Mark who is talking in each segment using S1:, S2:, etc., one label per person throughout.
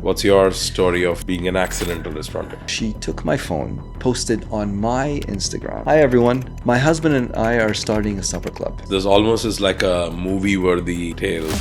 S1: What's your story of being an accidental restaurateur?
S2: She took my phone, posted on my Instagram. Hi everyone, my husband and I are starting a supper club.
S1: This almost is like a movie-worthy tale.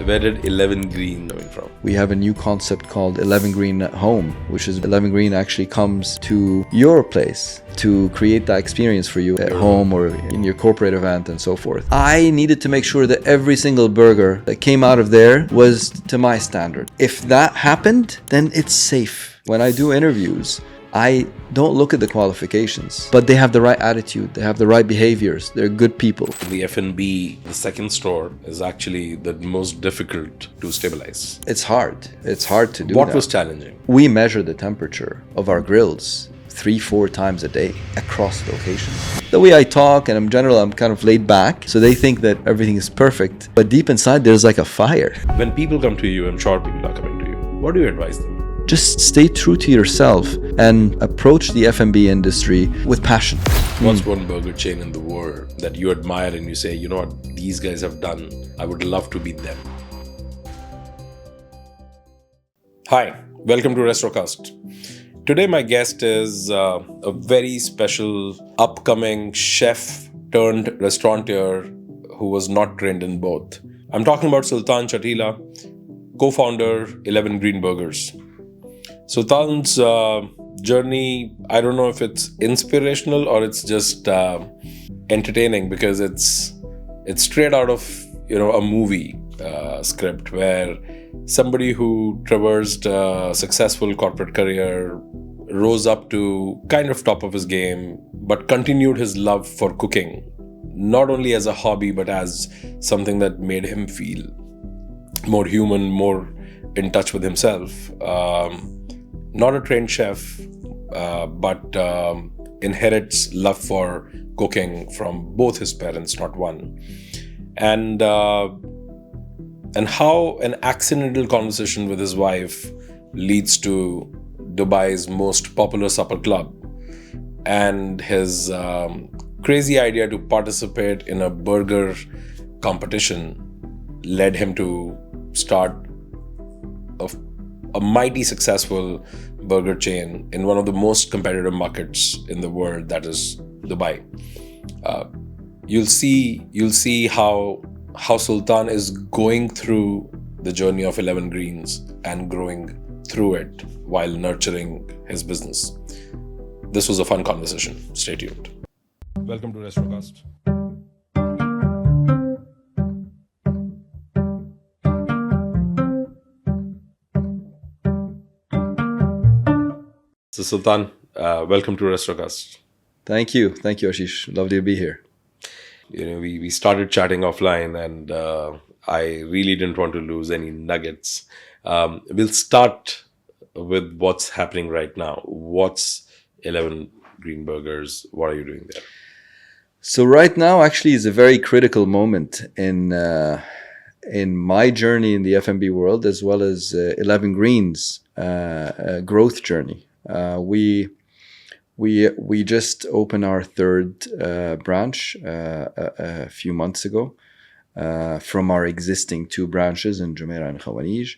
S1: Where did 11 Green coming from?
S2: We have a new concept called 11 Green at Home, which is 11 Green actually comes to your place to create that experience for you at home or in your corporate event and so forth. I needed to make sure that every single burger that came out of there was to my standard. If that happened, then it's safe. When I do interviews, I don't look at the qualifications, but they have the right attitude, they have the right behaviors, they're good people.
S1: The F&B, the second store, is actually the most difficult to stabilize.
S2: It's hard to do
S1: What
S2: that.
S1: was challenging?
S2: We measure the temperature of our grills 3-4 times a day across locations. The way I talk and in general, I'm kind of laid back, so they think that everything is perfect, but deep inside there's like a fire.
S1: When people come to you, I'm sure people are coming to you, what do you advise them?
S2: Just stay true to yourself and approach the F&B industry with passion.
S1: What's one burger chain in the world that you admire and you say, you know what, these guys have done, I would love to be them? Hi, welcome to Restrocast. Today my guest is a very special upcoming chef turned restaurateur who was not trained in both. I'm talking about Sultan Chatila, co-founder 11 Green Burgers. Sultan's journey, I don't know if it's inspirational or it's just entertaining because it's straight out of a movie script where somebody who traversed a successful corporate career rose up to kind of top of his game, but continued his love for cooking, not only as a hobby but as something that made him feel more human, more in touch with himself. Not a trained chef, but inherits love for cooking from both his parents, not one. And how an accidental conversation with his wife leads to Dubai's most popular supper club, and his crazy idea to participate in a burger competition led him to start a mighty successful burger chain in one of the most competitive markets in the world, that is Dubai. You'll see how Sultan is going through the journey of 11 Greens and growing through it while nurturing his business. This was a fun conversation. Stay tuned. Welcome to Restrocast. So Sultan, welcome to Restrocast.
S2: Thank you, Ashish. Lovely to be here.
S1: We started chatting offline, and I really didn't want to lose any nuggets. We'll start with what's happening right now. What's 11 Green Burgers? What are you doing there?
S2: So right now actually is a very critical moment in my journey in the F&B world, as well as 11 Greens growth journey. We just opened our third branch a few months ago from our existing 2 branches in Jumeirah and Khawanij.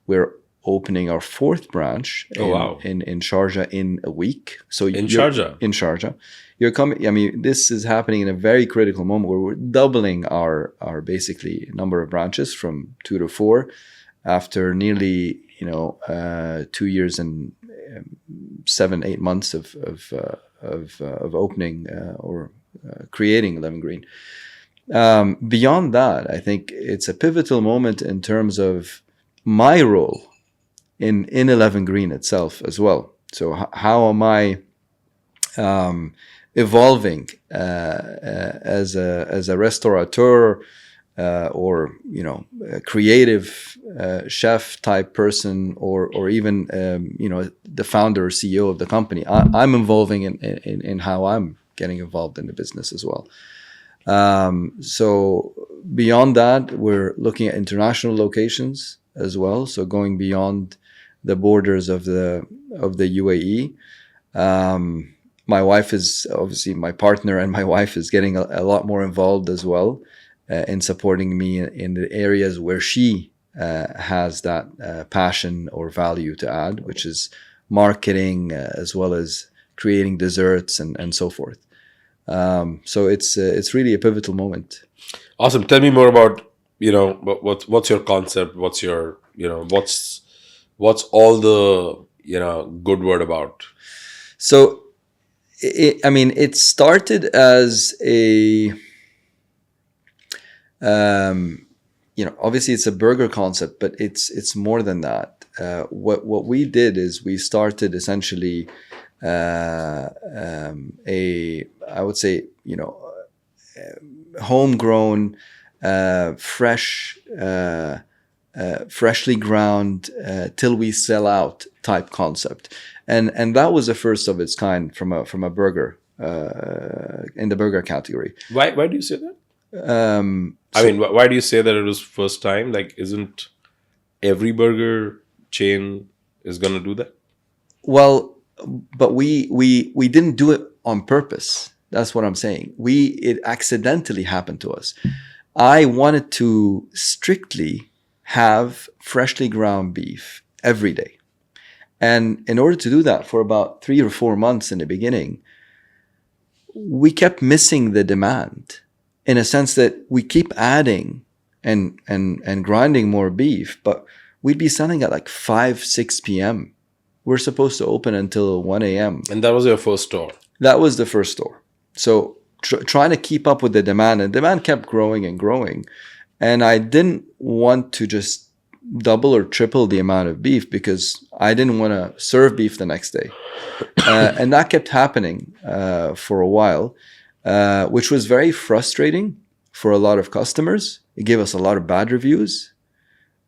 S2: We're opening our 4th branch in Sharjah in a week. So in Sharjah. You're coming. I mean, this is happening in a very critical moment where we're doubling our basically number of branches from 2 to 4 after nearly 2 years and 7-8 months of opening or creating 11 Green. Beyond that, I think it's a pivotal moment in terms of my role in 11 Green itself as well. So how am I evolving as a restaurateur or a creative chef type person, or even the founder or CEO of the company? I'm evolving in how I'm getting involved in the business as well. So beyond that, we're looking at international locations as well. So going beyond the borders of the UAE. My wife is obviously my partner, and my wife is getting a lot more involved as well in supporting me in the areas where she has that passion or value to add, which is marketing as well as creating desserts and so forth. So it's really a pivotal moment.
S1: Awesome. Tell me more about, what's your concept? What's your, what's all the, good word about?
S2: So, it started as a, obviously it's a burger concept, but it's more than that. What we did is we started essentially I would say, homegrown, freshly ground, till we sell out type concept, and that was the first of its kind from a burger in the burger category.
S1: Why do you say that? Why do you say that it was first time? Like, isn't every burger chain is gonna do that?
S2: Well, but we didn't do it on purpose. That's what I'm saying. It accidentally happened to us. I wanted to strictly have freshly ground beef every day. And in order to do that for about 3 or 4 months in the beginning, we kept missing the demand, in a sense that we keep adding and grinding more beef, but we'd be selling at like 5, 6 p.m. We're supposed to open until 1 a.m.
S1: And that was your first store?
S2: That was the first store. So trying to keep up with the demand, and demand kept growing and growing. And I didn't want to just double or triple the amount of beef because I didn't want to serve beef the next day. And that kept happening for a while, which was very frustrating for a lot of customers. It gave us a lot of bad reviews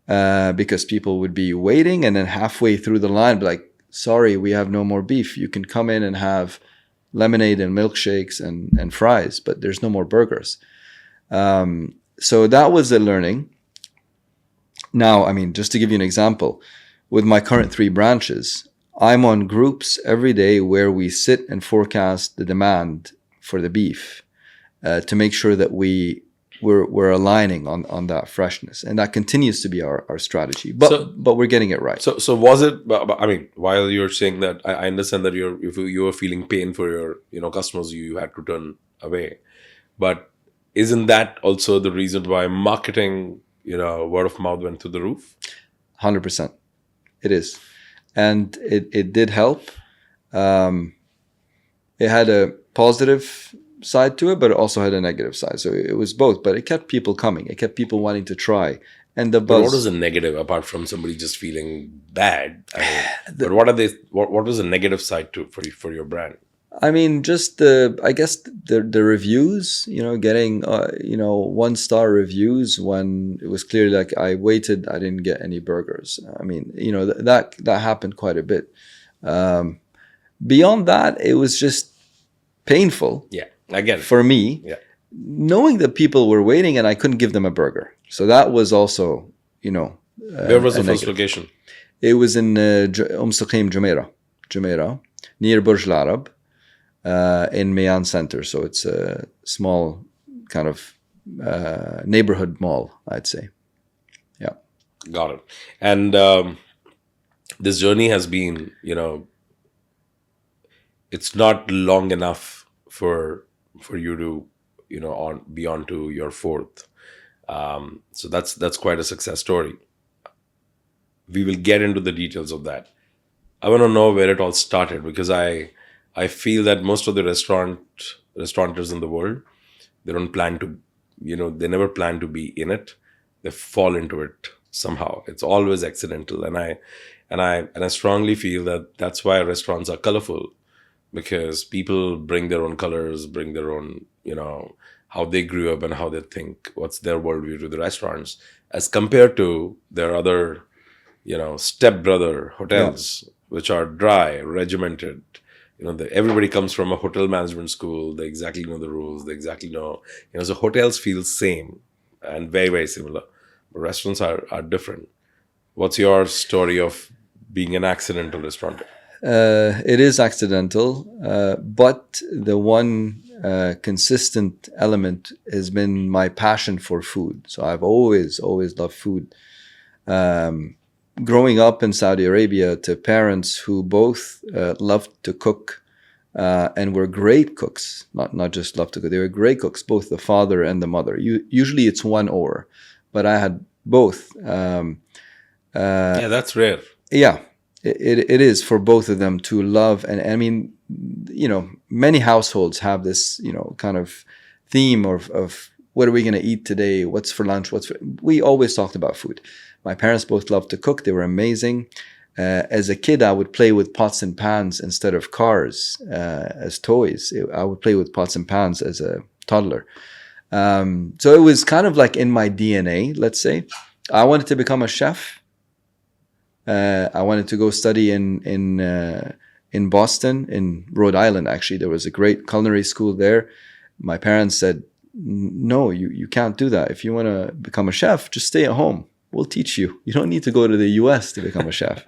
S2: because people would be waiting and then halfway through the line be like, sorry, we have no more beef. You can come in and have lemonade and milkshakes and fries, but there's no more burgers. So that was a learning. Now, just to give you an example, with my current 3 branches, I'm on groups every day where we sit and forecast the demand for the beef to make sure that we're aligning on that freshness, and that continues to be our strategy. But we're getting it right.
S1: So was it? While you're saying that, I understand that you were feeling pain for your customers you had to turn away, but isn't that also the reason why marketing, word of mouth went through the roof?
S2: 100%, it is, and it did help. It had a positive side to it, but it also had a negative side. So it was both, but it kept people coming. It kept people wanting to try. And the buzz.
S1: But what was the negative apart from somebody just feeling bad? But what are they? What was the negative side for your brand?
S2: Just the reviews. Getting 1-star reviews when it was clear like I waited, I didn't get any burgers. That happened quite a bit. Beyond that, it was just painful.
S1: Yeah. I get it.
S2: For me,
S1: yeah,
S2: knowing that people were waiting and I couldn't give them a burger. So that was also,
S1: where was the first location?
S2: It was in Mustaqim, Jumeirah, near Burj Al Arab, in Mayan Center. So it's a small kind of neighborhood mall, I'd say. Yeah.
S1: Got it. And this journey has been, it's not long enough for you to be on to your 4th, so that's quite a success story. We will get into the details of that. I want to know where it all started, because I feel that most of the restaurateurs in the world, they don't plan to, they never plan to be in it. They fall into it somehow. It's always accidental, and I strongly feel that that's why restaurants are colorful. Because people bring their own colors, bring their own, how they grew up and how they think, what's their worldview to the restaurants, as compared to their other, stepbrother hotels, which are dry, regimented. Everybody comes from a hotel management school. They exactly know the rules. They exactly know, so hotels feel same and very, very similar. But restaurants are different. What's your story of being an accidental restaurateur?
S2: It is accidental, but the one consistent element has been my passion for food. So I've always loved food. Growing up in Saudi Arabia to parents who both loved to cook and were great cooks, not just loved to cook, they were great cooks, both the father and the mother. Usually it's one or, but I had both.
S1: Yeah, that's rare.
S2: Yeah, it is for both of them to love. And I mean, many households have this, kind of theme of what are we going to eat today? What's for lunch? We always talked about food. My parents both loved to cook. They were amazing. As a kid, I would play with pots and pans instead of cars as toys. I would play with pots and pans as a toddler. So it was kind of like in my DNA, let's say. I wanted to become a chef. I wanted to go study in Boston, in Rhode Island, actually. There was a great culinary school there. My parents said, no, you can't do that. If you want to become a chef, just stay at home. We'll teach you. You don't need to go to the US to become a chef.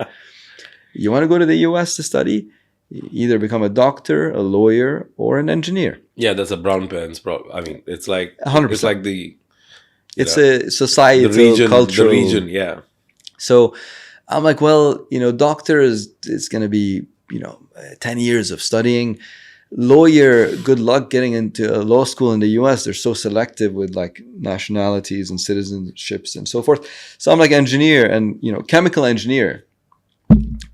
S2: You want to go to the US to study? Either become a doctor, a lawyer, or an engineer.
S1: Yeah, that's a brown pants problem. I mean, it's like
S2: 100%.
S1: It's like the
S2: a societal,
S1: the region,
S2: cultural.
S1: The region, yeah.
S2: So I'm like, well, doctor is going to be 10 years of studying. Lawyer, good luck getting into a law school in the US. They're so selective with like nationalities and citizenships and so forth. So I'm like engineer, and chemical engineer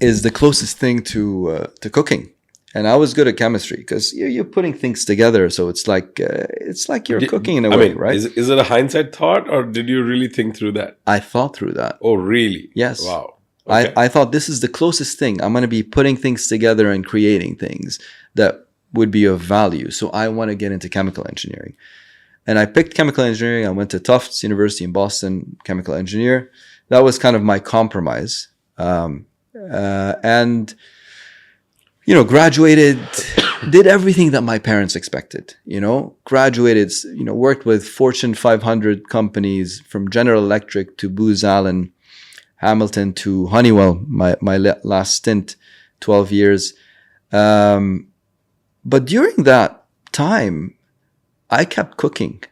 S2: is the closest thing to cooking. And I was good at chemistry because you're putting things together. So it's like you're cooking in a way, right?
S1: Is it a hindsight thought, or did you really think through that?
S2: I thought through that.
S1: Oh, really?
S2: Yes.
S1: Wow. Okay.
S2: I thought this is the closest thing. I'm going to be putting things together and creating things that would be of value. So I want to get into chemical engineering. And I picked chemical engineering. I went to Tufts University in Boston, chemical engineer. That was kind of my compromise. And graduated, did everything that my parents expected, graduated, worked with Fortune 500 companies from General Electric to Booz Allen Hamilton to Honeywell, my last stint, 12 years. But during that time, I kept cooking.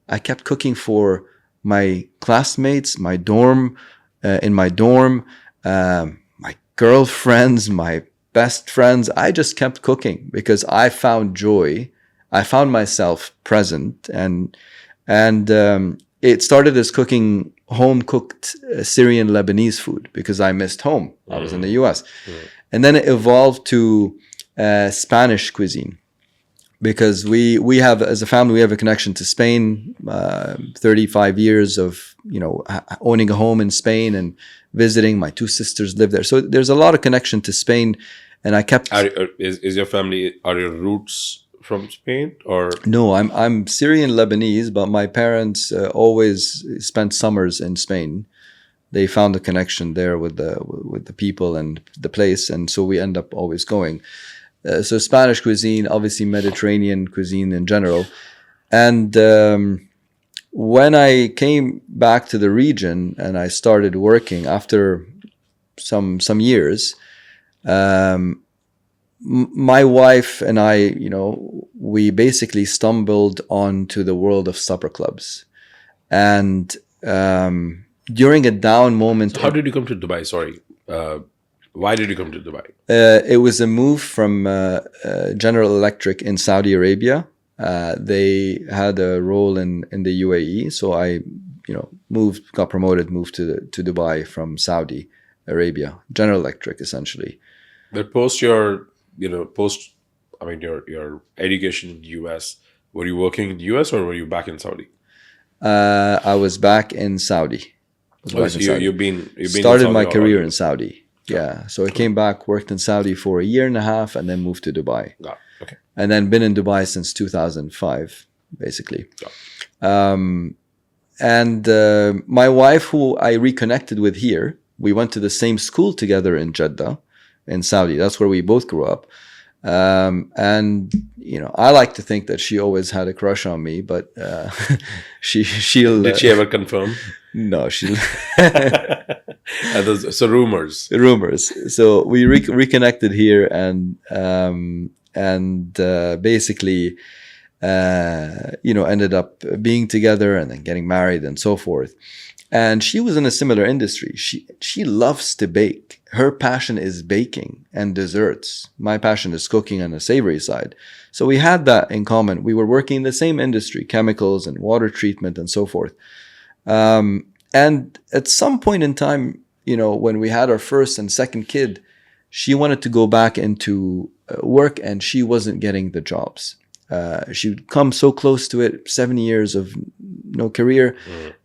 S2: I kept cooking for my classmates, my dorm, in my dorm, my girlfriends, my best friends. I just kept cooking because I found joy. I found myself present, and it started as cooking home-cooked Syrian Lebanese food because I missed home. I was in the US. And then it evolved to Spanish cuisine because we have, as a family, we have a connection to Spain, 35 years of, owning a home in Spain and visiting. My two sisters live there. So there's a lot of connection to Spain. And I kept...
S1: Is your family, are your roots from Spain, or? No,
S2: I'm Syrian Lebanese, but my parents always spent summers in Spain. They found a connection there with the people and the place, and so we end up always going. So Spanish cuisine, obviously Mediterranean cuisine in general. And when I came back to the region and I started working after some years, my wife and I, we basically stumbled onto the world of supper clubs. And during a down moment...
S1: So how did you come to Dubai? Sorry. Why did you come to Dubai?
S2: It was a move from General Electric in Saudi Arabia. They had a role in the UAE. So I, got promoted, moved to Dubai from Saudi Arabia. General Electric, essentially.
S1: But post your education in the US, were you working in the US or were you back in Saudi?
S2: I was back in Saudi.
S1: You've been
S2: started my career in Saudi. Yeah. So I came back, worked in Saudi for a year and a half, and then moved to Dubai.
S1: Okay.
S2: And then been in Dubai since 2005, basically. And my wife, who I reconnected with here, we went to the same school together in Jeddah, in Saudi. That's where we both grew up. And I like to think that she always had a crush on me, but she'll...
S1: Did she ever confirm?
S2: No, she...
S1: So rumors.
S2: So we reconnected here and basically, ended up being together and then getting married and so forth. And she was in a similar industry. She loves to bake. Her passion is baking and desserts. My passion is cooking on the savory side. So we had that in common. We were working in the same industry, chemicals and water treatment and so forth. And at some point in time, when we had our first and second kid, she wanted to go back into work and she wasn't getting the jobs. She'd come so close to it, 7 years of no career,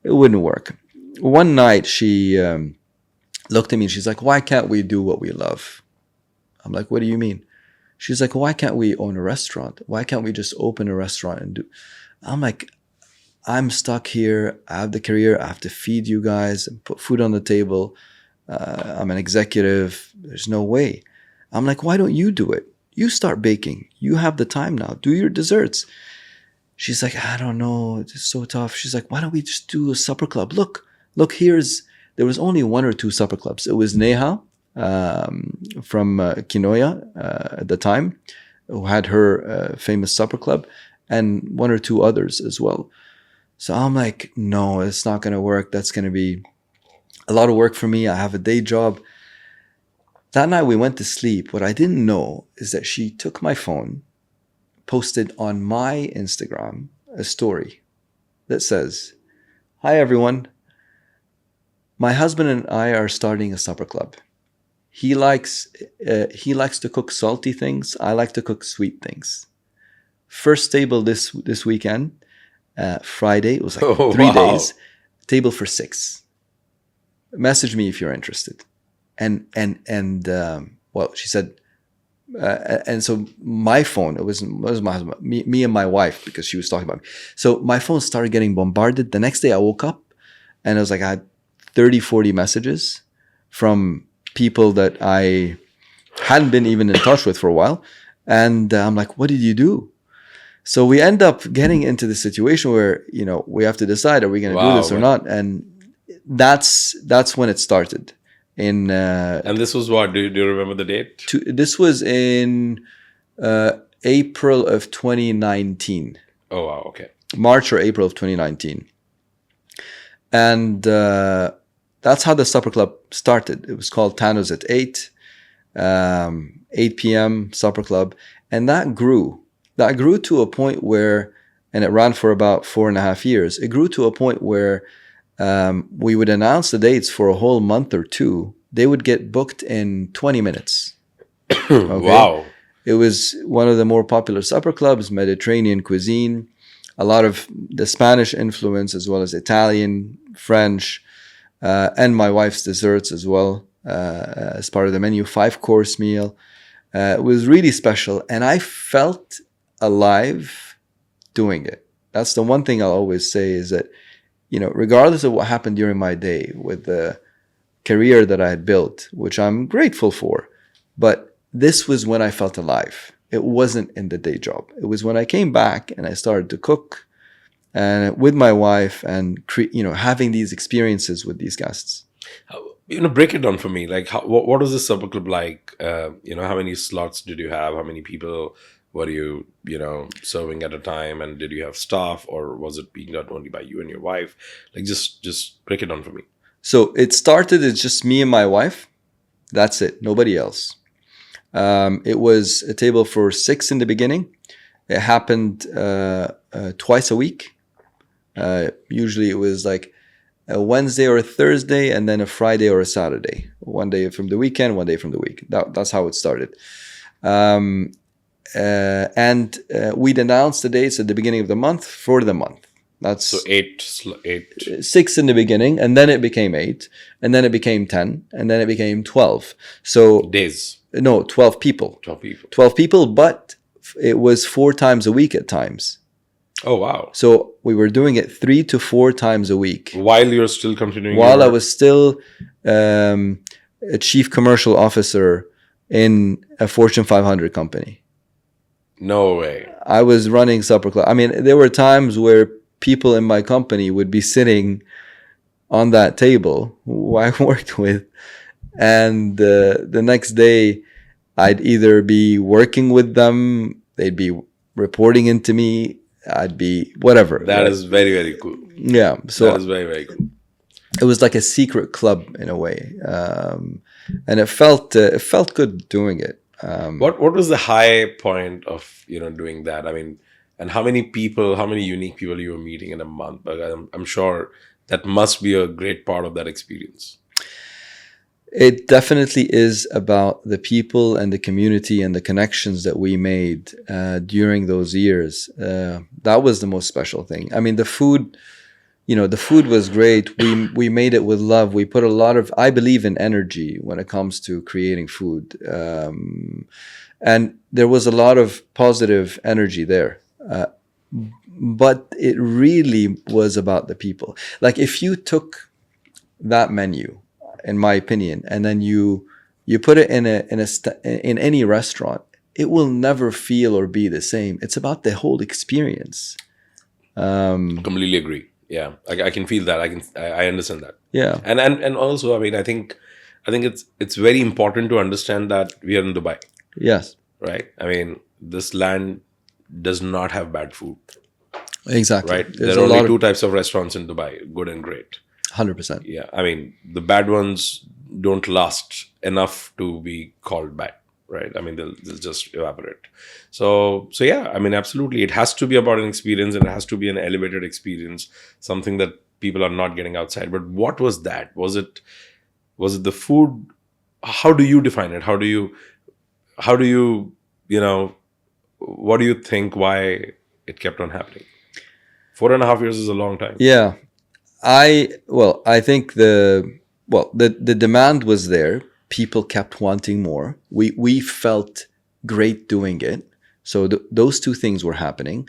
S2: it wouldn't work. One night she looked at me and she's like, why can't we do what we love? I'm like, what do you mean? She's like, why can't we own a restaurant? Why can't we just open a restaurant and do? I'm like, I'm stuck here. I have the career. I have to feed you guys and put food on the table. I'm an executive. There's no way. I'm like, why don't you do it? You start baking. You have the time now. Do your desserts. She's like, I don't know. It's so tough. She's like, why don't we just do a supper club? Look, there was only 1 or 2 supper clubs. It was Neha from Kinoya at the time, who had her famous supper club, and 1 or 2 others as well. So I'm like, no, it's not going to work. That's going to be a lot of work for me. I have a day job. That night we went to sleep. What I didn't know is that she took my phone, posted on my Instagram a story that says, hi everyone. My husband and I are starting a supper club. He likes to cook salty things. I like to cook sweet things. First table this weekend, Friday. It was like 3 days. Table for 6. Message me if you're interested. And well, she said, and so my phone, it was my husband, me and my wife, because she was talking about me. So my phone started getting bombarded. The next day I woke up and it was like I had 30, 40 messages from people that I hadn't been even in touch with for a while. And I'm like, what did you do? So we end up getting into the situation where, we have to decide, are we going to do this or not? And that's when it started. And
S1: this was what? Do you remember the date?
S2: This was in April of 2019.
S1: Oh, wow. Okay.
S2: March or April of 2019. And that's how the supper club started. It was called Tano's at 8, 8 p.m. supper club. And that grew. That grew to a point where, and it ran for about 4.5 years. It grew to a point where we would announce the dates for a whole month or 2. They would get booked in 20 minutes. Okay?
S1: Wow.
S2: It was one of the more popular supper clubs, Mediterranean cuisine, a lot of the Spanish influence, as well as Italian, French, and my wife's desserts as well, as part of the menu, 5-course meal. It was really special. And I felt alive doing it. That's the one thing I'll always say is that, regardless of what happened during my day with the career that I had built, which I'm grateful for, but this was when I felt alive. It wasn't in the day job. It was when I came back and I started to cook and with my wife and having these experiences with these guests.
S1: Break it down for me. Like, what was the supper club like? How many slots did you have? How many people were you, serving at a time? And did you have staff, or was it being done only by you and your wife? Like, just break it down for me.
S2: So it started as just me and my wife. That's it. Nobody else. It was a table for 6 in the beginning. It happened twice a week. Usually it was like a Wednesday or a Thursday, and then a Friday or a Saturday. One day from the weekend, one day from the week. That's how it started. And we'd announce the dates at the beginning of the month for the month. That's
S1: so 8.
S2: 6 in the beginning, and then it became 8, and then it became 10, and then it became 12. So
S1: days.
S2: No, 12 people.
S1: 12 people.
S2: 12 people, but it was 4 times a week at times.
S1: Oh, wow.
S2: So we were doing it 3 to 4 times a week.
S1: While you're still continuing?
S2: While I was still a chief commercial officer in a Fortune 500 company.
S1: No way.
S2: I was running supper club. I mean, there were times where people in my company would be sitting on that table who I worked with, and the next day I'd either be working with them, they'd be reporting into me, I'd be whatever.
S1: That is very, very cool.
S2: Yeah. So
S1: that is very, very cool.
S2: it was like a secret club in a way, and it felt good doing it.
S1: What was the high point of doing that? I mean, and how many people, how many unique people you were meeting in a month? Like, I'm sure that must be a great part of that experience.
S2: It definitely is about the people and the community and the connections that we made during those years. That was the most special thing. I mean, the food, the food was great. We made it with love. We put a lot of, I believe in energy when it comes to creating food. And there was a lot of positive energy there. But it really was about the people. Like if you took that menu, in my opinion, and then you put it in any restaurant, it will never feel or be the same. It's about the whole experience.
S1: Completely agree. Yeah, I can feel that. I understand that.
S2: Yeah.
S1: And also, I mean, I think it's very important to understand that we are in Dubai,
S2: Yes.
S1: right? I mean, this land does not have bad food,
S2: Exactly.
S1: right?
S2: There's
S1: There are
S2: a
S1: only
S2: lot
S1: two
S2: of
S1: types of restaurants in Dubai: good and great.
S2: 100%.
S1: Yeah, I mean, the bad ones don't last enough to be called bad, right? I mean, they'll just evaporate. So yeah, I mean, absolutely, it has to be about an experience, and it has to be an elevated experience, something that people are not getting outside. But what was that? Was it the food? How do you define it? How do you what do you think? Why it kept on happening? 4.5 years is a long time.
S2: Yeah. I think the demand was there. People kept wanting more. We felt great doing it. So those two things were happening.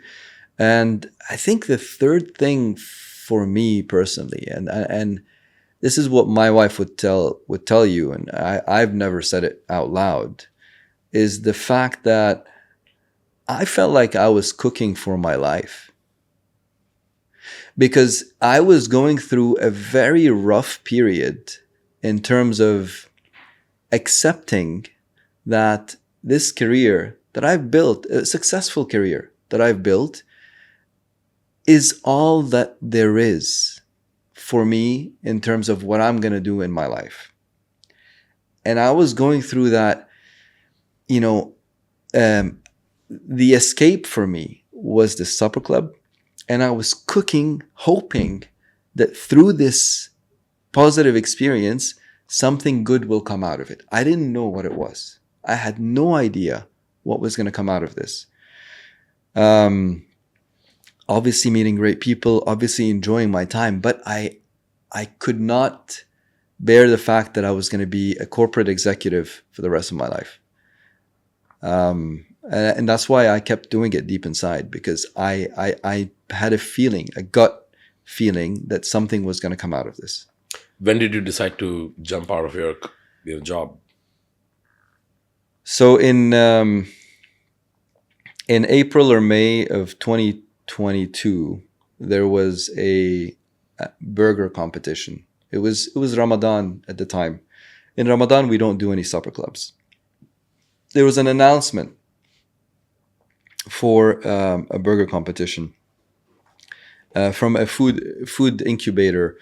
S2: And I think the third thing for me personally, and this is what my wife would tell you, and I've never said it out loud, is the fact that I felt like I was cooking for my life. Because I was going through a very rough period in terms of accepting that this career that I've built, a successful career that I've built, is all that there is for me in terms of what I'm going to do in my life. And I was going through that, the escape for me was the supper club. And I was cooking, hoping that through this positive experience, something good will come out of it. I didn't know what it was. I had no idea what was going to come out of this. Obviously meeting great people, obviously enjoying my time, but I could not bear the fact that I was going to be a corporate executive for the rest of my life. And that's why I kept doing it deep inside, because I had a gut feeling that something was going to come out of this.
S1: When did you decide to jump out of your job?
S2: So in April or May of 2022, there was a burger competition. It was Ramadan at the time. In Ramadan, we don't do any supper clubs. There was an announcement for a burger competition from a food incubator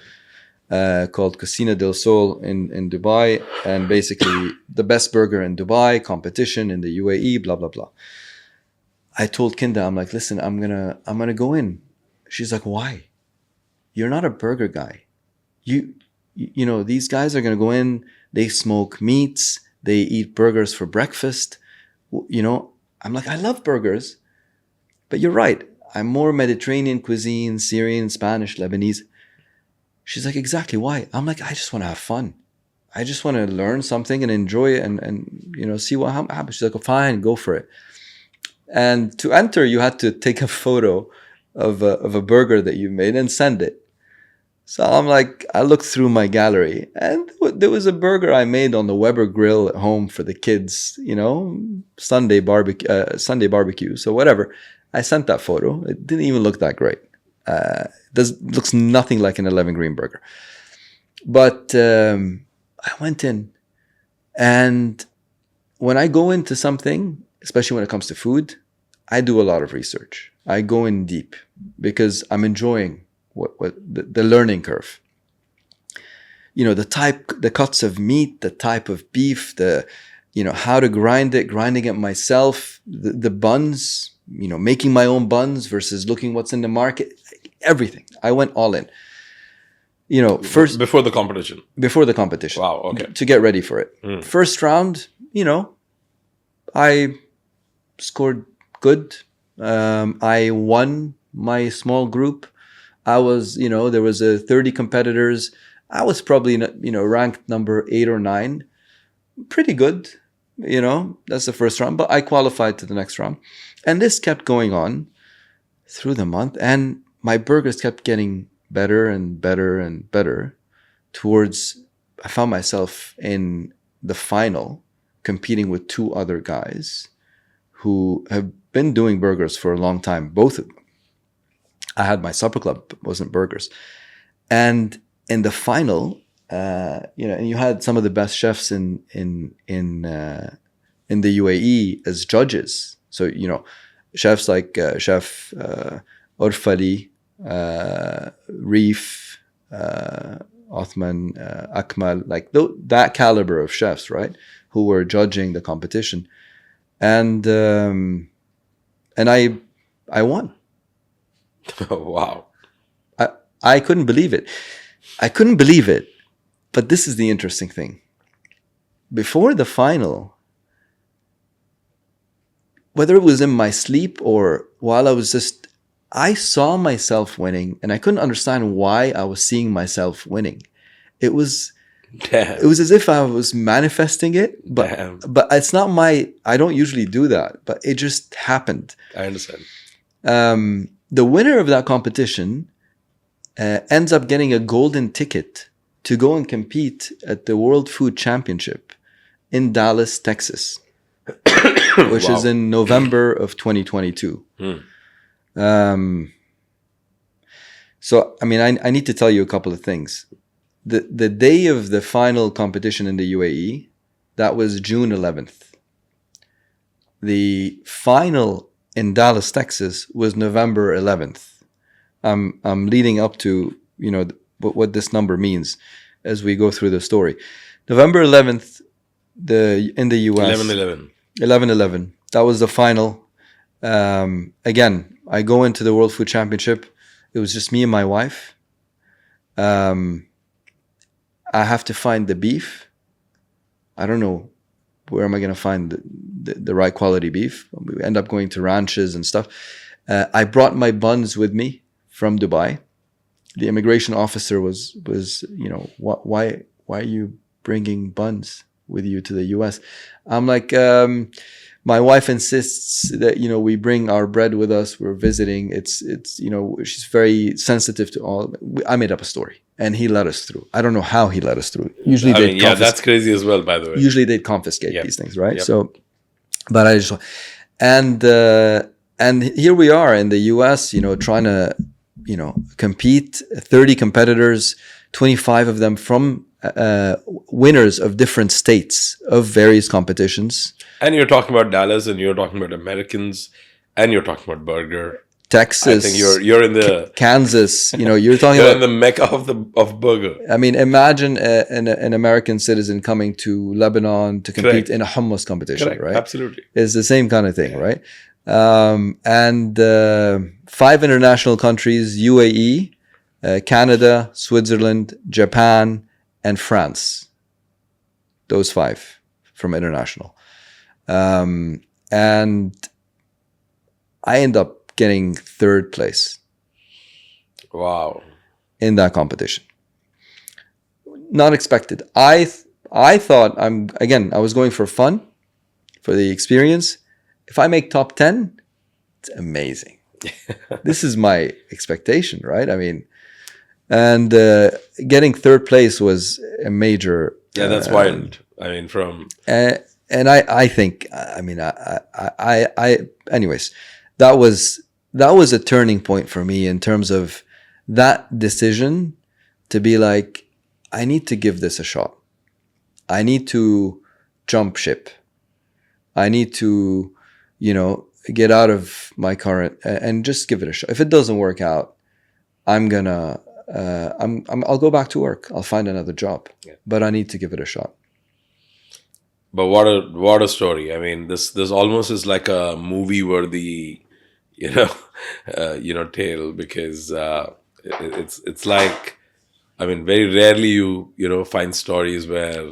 S2: called Cucina del Sol in Dubai, and basically the best burger in Dubai competition in the UAE, blah blah blah. I told Kinda, I'm like, listen, I'm gonna go in. She's like, why? You're not a burger guy. You know, these guys are gonna go in. They smoke meats. They eat burgers for breakfast. I'm like, I love burgers, but you're right. I'm more Mediterranean cuisine, Syrian, Spanish, Lebanese. She's like, exactly, why? I'm like, I just want to have fun. I just want to learn something and enjoy it and see what happens. She's like, oh, fine, go for it. And to enter, you had to take a photo of a burger that you made and send it. So I'm like, I looked through my gallery, and there was a burger I made on the Weber grill at home for the kids, Sunday barbecue. So whatever. I sent that photo. It didn't even look that great. Looks nothing like an 11 green burger. But I went in, and when I go into something, especially when it comes to food, I do a lot of research. I go in deep because I'm enjoying what the learning curve. the cuts of meat, the type of beef, how to grinding it myself, the buns, making my own buns versus looking what's in the market, everything. I went all in. First
S1: before the competition.
S2: Wow,
S1: okay.
S2: To get ready for it. First round, I scored good. I won my small group. I was, there was 30 competitors. I was probably, ranked number 8 or 9. Pretty good, that's the first round. But I qualified to the next round. And this kept going on through the month. And my burgers kept getting better and better and better I found myself in the final competing with 2 other guys who have been doing burgers for a long time, both of them. I had my supper club, wasn't burgers. And in the final, and you had some of the best chefs in the UAE as judges. So, chefs like Chef Orfali, Reef, Othman, Akmal, like that caliber of chefs, right? Who were judging the competition. And I won.
S1: Wow.
S2: I couldn't believe it. But this is the interesting thing. Before the final, whether it was in my sleep or while I saw myself winning, and I couldn't understand why I was seeing myself winning. It was as if I was manifesting it, but it's not I don't usually do that, but it just happened.
S1: I understand.
S2: The winner of that competition ends up getting a golden ticket to go and compete at the World Food Championship in Dallas, Texas, which is in November of 2022. So, I need to tell you a couple of things. The day of the final competition in the UAE, that was June 11th. The final in Dallas, Texas was November 11th. I'm leading up to, what this number means as we go through the story. November 11th, in the US.
S1: 11/11.
S2: 11/11. That was the final. Again, I go into the World Food Championship. It was just me and my wife. I have to find the beef. I don't know where am I going to find the right quality beef. We end up going to ranches and stuff. I brought my buns with me from Dubai. The immigration officer was why are you bringing buns with you to the US? I'm like, my wife insists that, we bring our bread with us. We're visiting. It's she's very sensitive to all. I made up a story and he let us through. I don't know how he let us through. Usually
S1: that's crazy as well, by the way.
S2: Usually they'd confiscate these things, right?
S1: Yep.
S2: So, but I just, and here we are in the US, trying to, compete, 30 competitors, 25 of them from winners of different states of various competitions.
S1: And you're talking about Dallas, and you're talking about Americans, and you're talking about burger.
S2: Texas.
S1: I think you're in the
S2: Kansas. You're talking
S1: you're
S2: about
S1: in the mecca of burger.
S2: Imagine an American citizen coming to Lebanon to compete
S1: Correct.
S2: in a hummus competition,
S1: Correct.
S2: right?
S1: Absolutely.
S2: It's the same kind of thing, right? And 5 international countries: UAE, Canada, Switzerland, Japan, and France. Those 5 from international. And I end up getting 3rd place.
S1: Wow.
S2: In that competition. Not expected. I thought I was going for fun, for the experience. If I make top 10, it's amazing. This is my expectation, right? And getting 3rd place was a major.
S1: Yeah, that's wild.
S2: And I think, anyways, that was a turning point for me in terms of that decision to be like, I need to give this a shot. I need to jump ship. I need to, get out of my current and just give it a shot. If it doesn't work out, I'm gonna I'll go back to work. I'll find another job,
S1: Yeah.
S2: but I need to give it a shot.
S1: But what a story! I mean, this almost is like a movie worthy, you know, tale, because it's like, I mean, very rarely you find stories where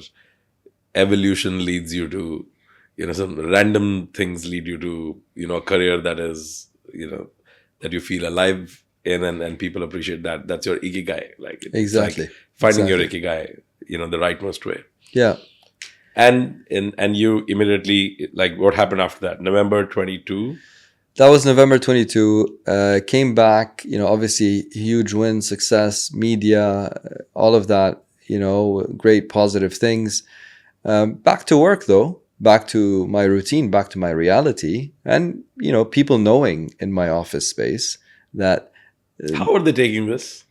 S1: evolution leads you to, some random things lead you to, a career that is, that you feel alive in, and people appreciate that. That's your ikigai. Like it's like
S2: Exactly.
S1: finding your
S2: Exactly.
S1: ikigai, the rightmost way.
S2: Yeah.
S1: And you immediately, like, what happened after that? November 22.
S2: That was November 22. Came back, obviously huge win, success, media, all of that, great positive things. Back to work though, back to my routine, back to my reality, and people knowing in my office space that.
S1: How are they taking this?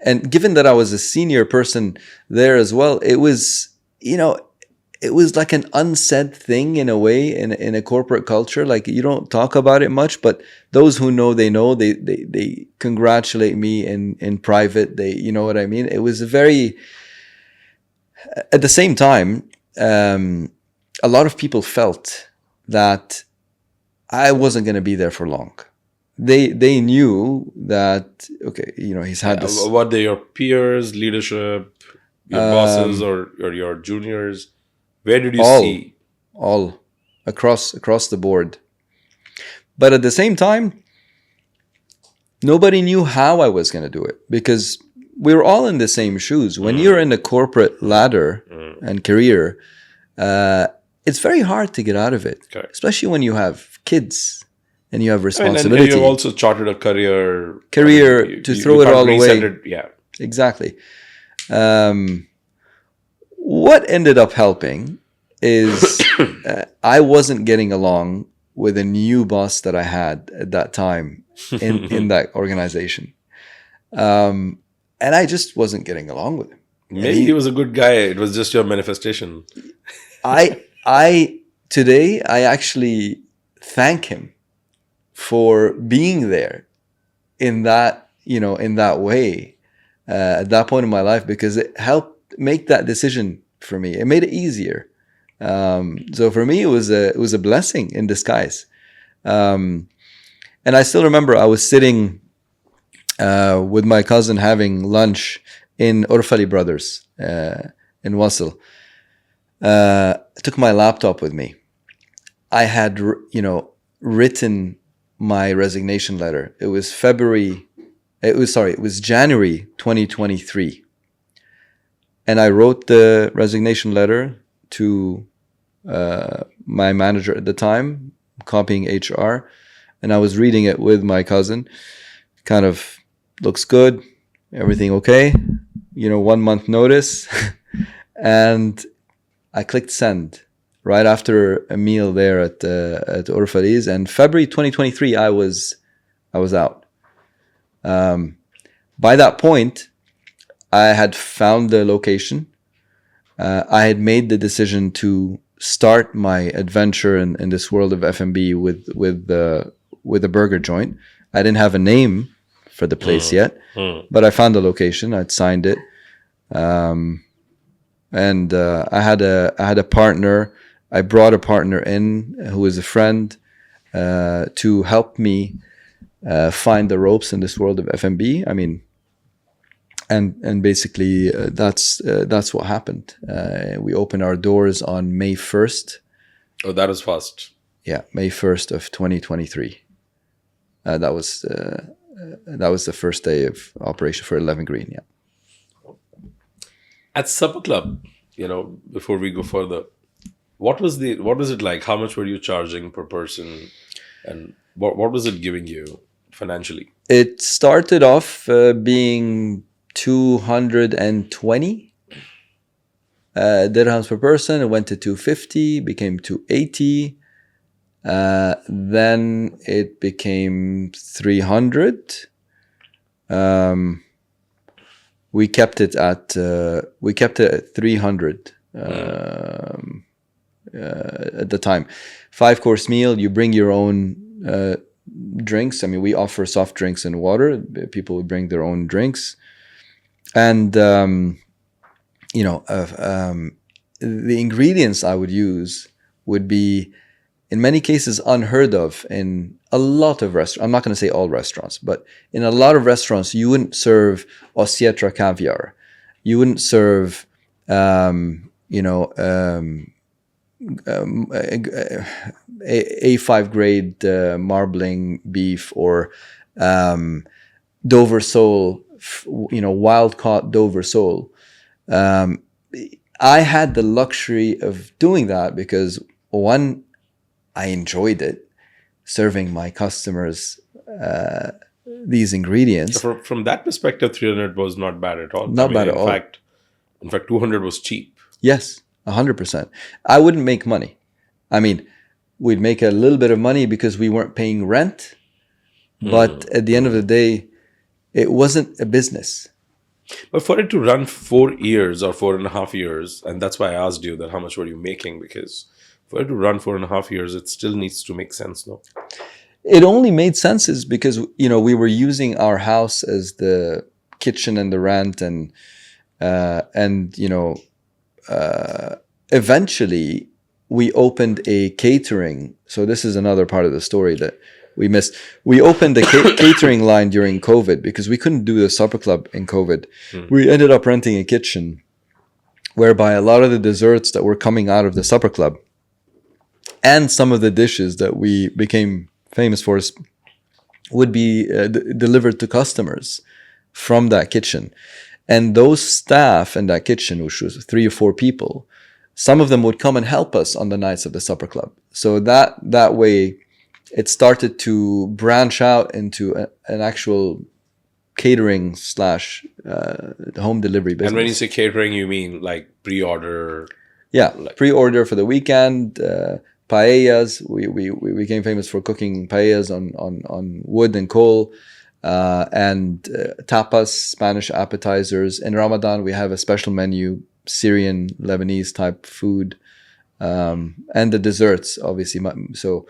S2: And given that I was a senior person there as well, it was, it was like an unsaid thing in a way in a corporate culture. Like you don't talk about it much, but those who know, they congratulate me in private. You know what I mean? It was at the same time, a lot of people felt that I wasn't going to be there for long. They knew that, okay, he's had this.
S1: What they your peers, leadership, your bosses, or your juniors? Where did you see?
S2: All across the board. But at the same time, nobody knew how I was going to do it, because we were all in the same shoes. When you're in a corporate ladder and career, it's very hard to get out of it,
S1: Okay.
S2: especially when you have kids. And you have responsibility.
S1: And you also charted a career.
S2: To throw it all away.
S1: Yeah.
S2: Exactly. What ended up helping is I wasn't getting along with a new boss that I had at that time in that organization. And I just wasn't getting along with him.
S1: Maybe he was a good guy. It was just your manifestation.
S2: Today, I actually thank him for being there in that way at that point in my life, because it helped make that decision for me. It made it easier. So for me, it was a blessing in disguise. And I still remember I was sitting with my cousin having lunch in Urfali Brothers in Wasl. I took my laptop with me. I had written my resignation letter. It was January 2023. And I wrote the resignation letter to my manager at the time, copying HR. And I was reading it with my cousin. Kind of looks good. Everything okay. 1 month notice. And I clicked send right after a meal there at Urfali's, and February 2023, I was out. By that point, I had found the location. I had made the decision to start my adventure in this world of F&B with a burger joint. I didn't have a name for the place yet, but I found the location. I'd signed it, and I had a partner. I brought a partner in who was a friend to help me find the ropes in this world of F&B. I mean, and basically that's what happened. We opened our doors on May 1st.
S1: Oh, that was fast.
S2: Yeah, May 1st of 2023. That was the first day of operation for 11 Green. Yeah.
S1: At Supper Club, before we go further, what was it like? How much were you charging per person, and what was it giving you financially?
S2: It started off being 220 dirhams per person. It went to 250, became 280. Then it became 300. We kept it at 300 at the time. 5-course meal. You bring your own drinks. I mean, we offer soft drinks and water. People would bring their own drinks, and you know, the ingredients I would use would be, in many cases, unheard of in a lot of restaurants. I'm not going to say all restaurants, but in a lot of restaurants, you wouldn't serve Ossetra caviar. You wouldn't serve, you know, A5 grade marbling beef, or Dover sole, you know, wild caught Dover sole. I had the luxury of doing that because, one, I enjoyed it, serving my customers these ingredients.
S1: So from that perspective, 300 was not bad at all.
S2: Not bad at all.
S1: In fact, 200 was cheap.
S2: Yes, 100%. I wouldn't make money. I mean, we'd make a little bit of money because we weren't paying rent. But at the end of the day, it wasn't a business.
S1: But for it to run 4 years or 4.5 years, and that's why I asked you that how much were you making, because for it to run 4.5 years, it still needs to make sense, no?
S2: It only made sense is because, you know, we were using our house as the kitchen and the rent, and you know, eventually we opened a catering. So this is another part of the story that we missed. We opened the catering line during COVID because we couldn't do the supper club in COVID. We ended up renting a kitchen whereby a lot of the desserts that were coming out of the supper club and some of the dishes that we became famous for would be delivered to customers from that kitchen. And those staff in that kitchen, which was 3 or 4 people, some of them would come and help us on the nights of the supper club. So that way, it started to branch out into an actual catering / home delivery business.
S1: And when you say catering, you mean like pre-order?
S2: Yeah, pre-order for the weekend. Paellas. We became famous for cooking paellas on wood and coal, and tapas, Spanish appetizers. In Ramadan, we have a special menu, Syrian, Lebanese type food, and the desserts, obviously. So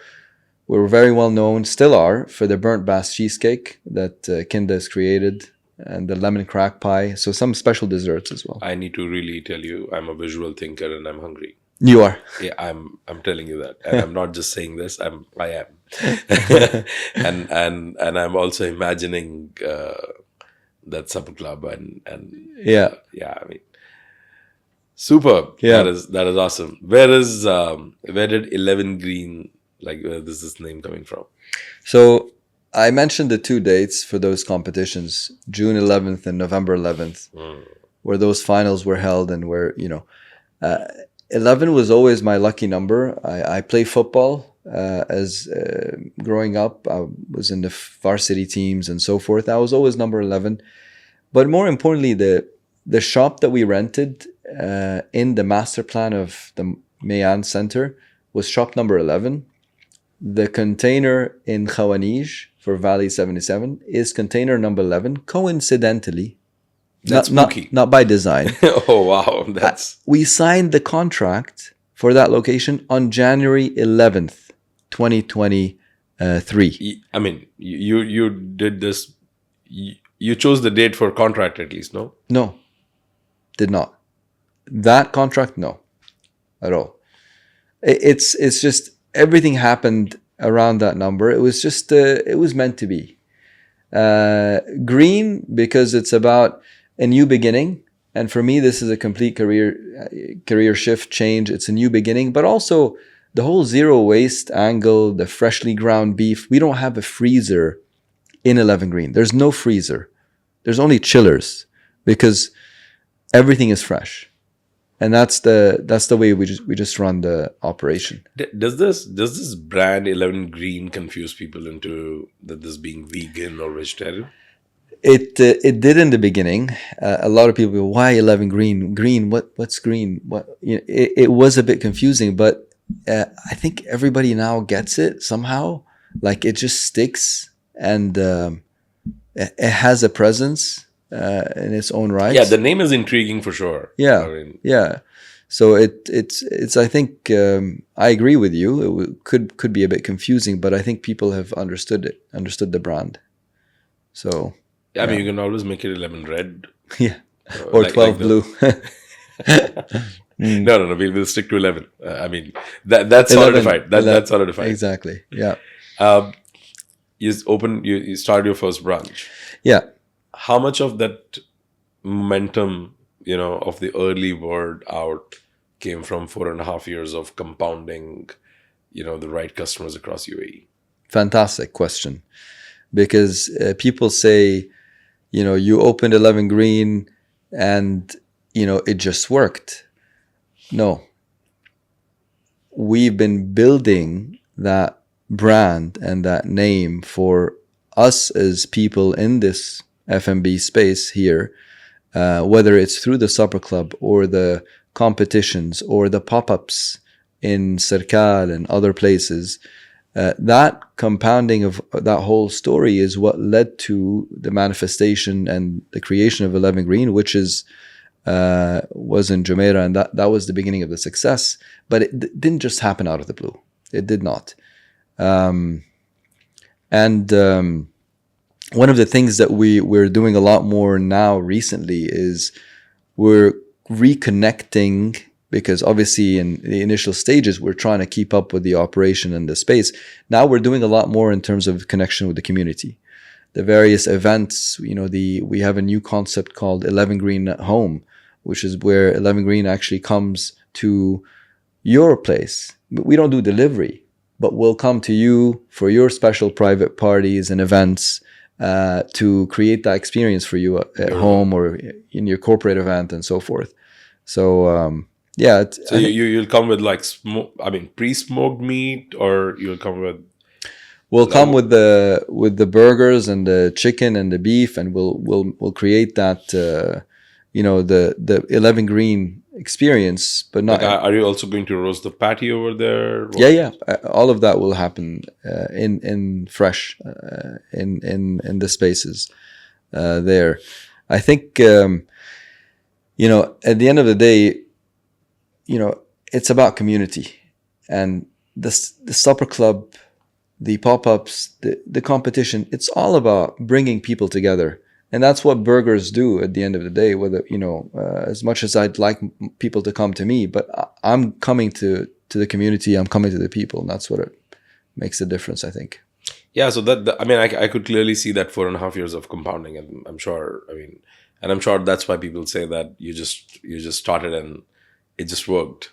S2: we're very well known, still are, for the burnt bass cheesecake that Kinda has created, and the lemon crack pie. So some special desserts as well.
S1: I need to really tell you, I'm a visual thinker and I'm hungry.
S2: You are.
S1: Yeah, I'm telling you that, and I'm not just saying this. I am, and I'm also imagining that supper club and
S2: Yeah.
S1: yeah. I mean, superb.
S2: Yeah.
S1: That is awesome. Where did 11 Green, like, where is this name coming from?
S2: So I mentioned the 2 dates for those competitions, June 11th and November 11th, where those finals were held, and where, you know, 11 was always my lucky number. I play football as growing up. I was in the varsity teams and so forth. I was always number 11. But more importantly, the shop that we rented in the master plan of the Mayan Center was shop number 11. The container in Khawanij for Valley 77 is container number 11, coincidentally.
S1: That's spooky.
S2: Not by design.
S1: Oh, wow.
S2: We signed the contract for that location on January 11th, 2023.
S1: I mean, you did this. You chose the date for contract at least, no?
S2: No, did not. That contract, no, at all. It's just everything happened around that number. It was just it was meant to be. Green, because it's about a new beginning, and for me this is a complete career shift, change. It's a new beginning, but also the whole zero waste angle, the freshly ground beef. We don't have a freezer in 11 Green. There's no freezer. There's only chillers, because everything is fresh, and that's the way we just run the operation.
S1: Does this brand 11 Green confuse people into this being vegan or vegetarian?
S2: It did in the beginning. A lot of people go, "Why 11 Green? Green? What's green? What?" You know, it was a bit confusing, but I think everybody now gets it somehow. Like, it just sticks, and it has a presence in its own right.
S1: Yeah, the name is intriguing for sure.
S2: Yeah,
S1: I mean,
S2: yeah. So it's I think I agree with you. Could be a bit confusing, but I think people have understood the brand. So
S1: I mean, you can always make it 11 red.
S2: yeah, or 12
S1: the
S2: blue. Mm.
S1: no, we'll stick to 11. I mean, that's
S2: 11,
S1: solidified.
S2: 11,
S1: That's solidified.
S2: exactly. Yeah.
S1: You started your first branch.
S2: Yeah.
S1: How much of that momentum, of the early word out came from 4.5 years of compounding, the right customers across UAE?
S2: Fantastic question. Because people say, you opened 11 Green and, it just worked. No. We've been building that brand and that name for us as people in this F&B space here, whether it's through the supper club or the competitions or the pop-ups in Serkal and other places. That compounding of that whole story is what led to the manifestation and the creation of 11 Green, which was in Jumeirah, and that was the beginning of the success. But it didn't just happen out of the blue. It did not. One of the things that we're doing a lot more now recently is we're reconnecting, because obviously in the initial stages we're trying to keep up with the operation and the space. Now we're doing a lot more in terms of connection with the community. The various events, we have a new concept called 11 Green at Home, which is where 11 Green actually comes to your place. We don't do delivery, but we'll come to you for your special private parties and events to create that experience for you at home or in your corporate event and so forth. So yeah.
S1: So you'll come with like pre-smoked meat, or you'll come with.
S2: We'll come with the burgers and the chicken and the beef, and we'll create that the 11 Green experience, but not.
S1: Like, are you also going to roast the patty over there?
S2: Yeah. All of that will happen in fresh in the spaces there. I think at the end of the day, it's about community, and the supper club, the pop-ups, the competition. It's all about bringing people together. And that's what burgers do at the end of the day, whether, as much as I'd like people to come to me, but I'm coming to the community, I'm coming to the people. And that's what it makes a difference, I think.
S1: Yeah. So I could clearly see that 4.5 years of compounding. And I'm sure that's why people say that you just started and it just worked.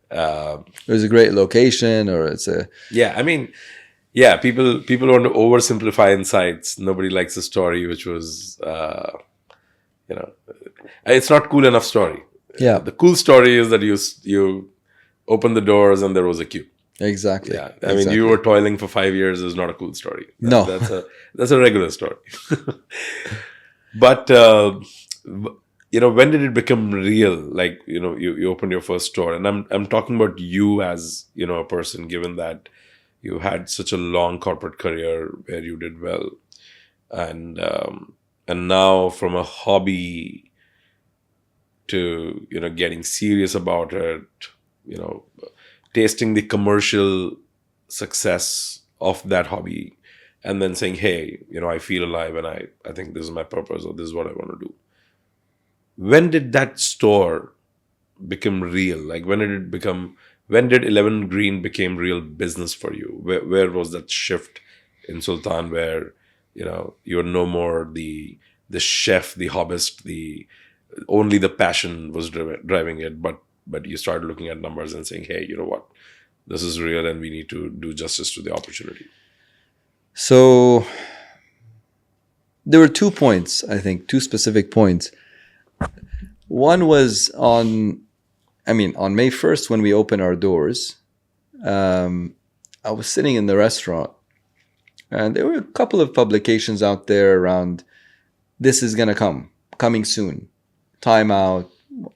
S2: It was a great location, or it's a...
S1: Yeah. Yeah, people want to oversimplify insights. Nobody likes a story which was, it's not cool enough story.
S2: Yeah.
S1: The cool story is that you opened the doors and there was a queue.
S2: Exactly.
S1: Yeah. You were toiling for 5 years is not a cool story.
S2: No.
S1: That's a regular story. But, when did it become real? Like, you opened your first store, and I'm talking about you as, a person, given that you had such a long corporate career where you did well, and now from a hobby to getting serious about it, tasting the commercial success of that hobby, and then saying, hey, I feel alive and I think this is my purpose, or this is what I want to do. When did that store become real? Like, when did 11 Green became real business for you? Where was that shift in Sultan where, you're no more the chef, the hobbyist, only the passion was driving it, but you started looking at numbers and saying, hey, you know what? This is real and we need to do justice to the opportunity.
S2: So there were 2 points, I think, 2 specific points. One was on May 1st, when we opened our doors, I was sitting in the restaurant, and there were a couple of publications out there around, this is going to coming soon. Time out,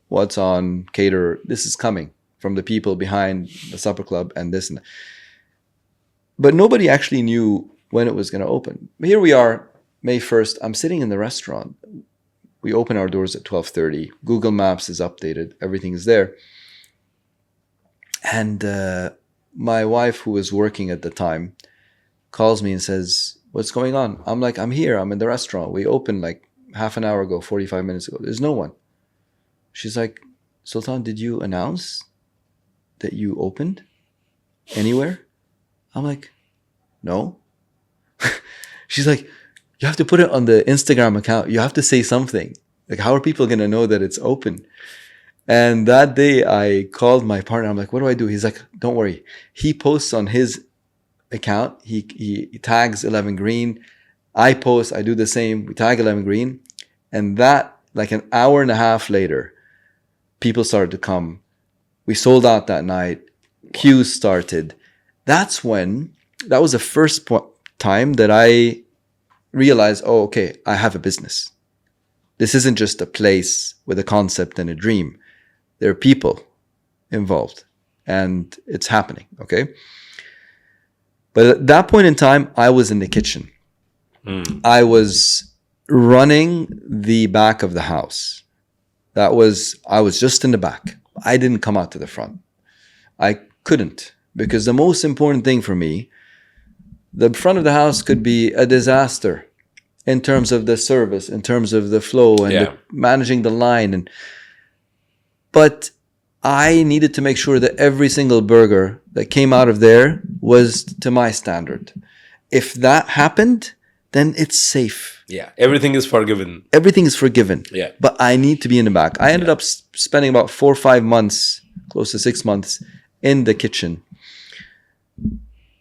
S2: what's on, cater, this is coming from the people behind the supper club and this and that. But nobody actually knew when it was going to open. Here we are, May 1st, I'm sitting in the restaurant. We open our doors at 12:30. Google Maps is updated. Everything is there. And my wife, who was working at the time, calls me and says, "What's going on?" I'm like, "I'm here. I'm in the restaurant. We opened like half an hour ago, 45 minutes ago. There's no one." She's like, "Sultan, did you announce that you opened anywhere?" I'm like, "No." She's like, "You have to put it on the Instagram account. You have to say something. Like, how are people going to know that it's open?" And that day I called my partner. I'm like, "What do I do?" He's like, "Don't worry." He posts on his account. He tags 11 Green. I post, I do the same. We tag 11 Green. And that, like an hour and a half later, people started to come. We sold out that night. Queues started. That was the first time that I realized, oh, okay, I have a business. This isn't just a place with a concept and a dream. There are people involved and it's happening, okay? But at that point in time, I was in the kitchen. I was running the back of the house. I was just in the back. I didn't come out to the front. I couldn't, because the most important thing for me, the front of the house could be a disaster in terms of the service, in terms of the flow and managing the line. But I needed to make sure that every single burger that came out of there was to my standard. If that happened, then it's safe.
S1: Yeah, everything is forgiven.
S2: Everything is forgiven.
S1: Yeah.
S2: But I need to be in the back. I ended up spending about 4 or 5 months, close to 6 months, in the kitchen.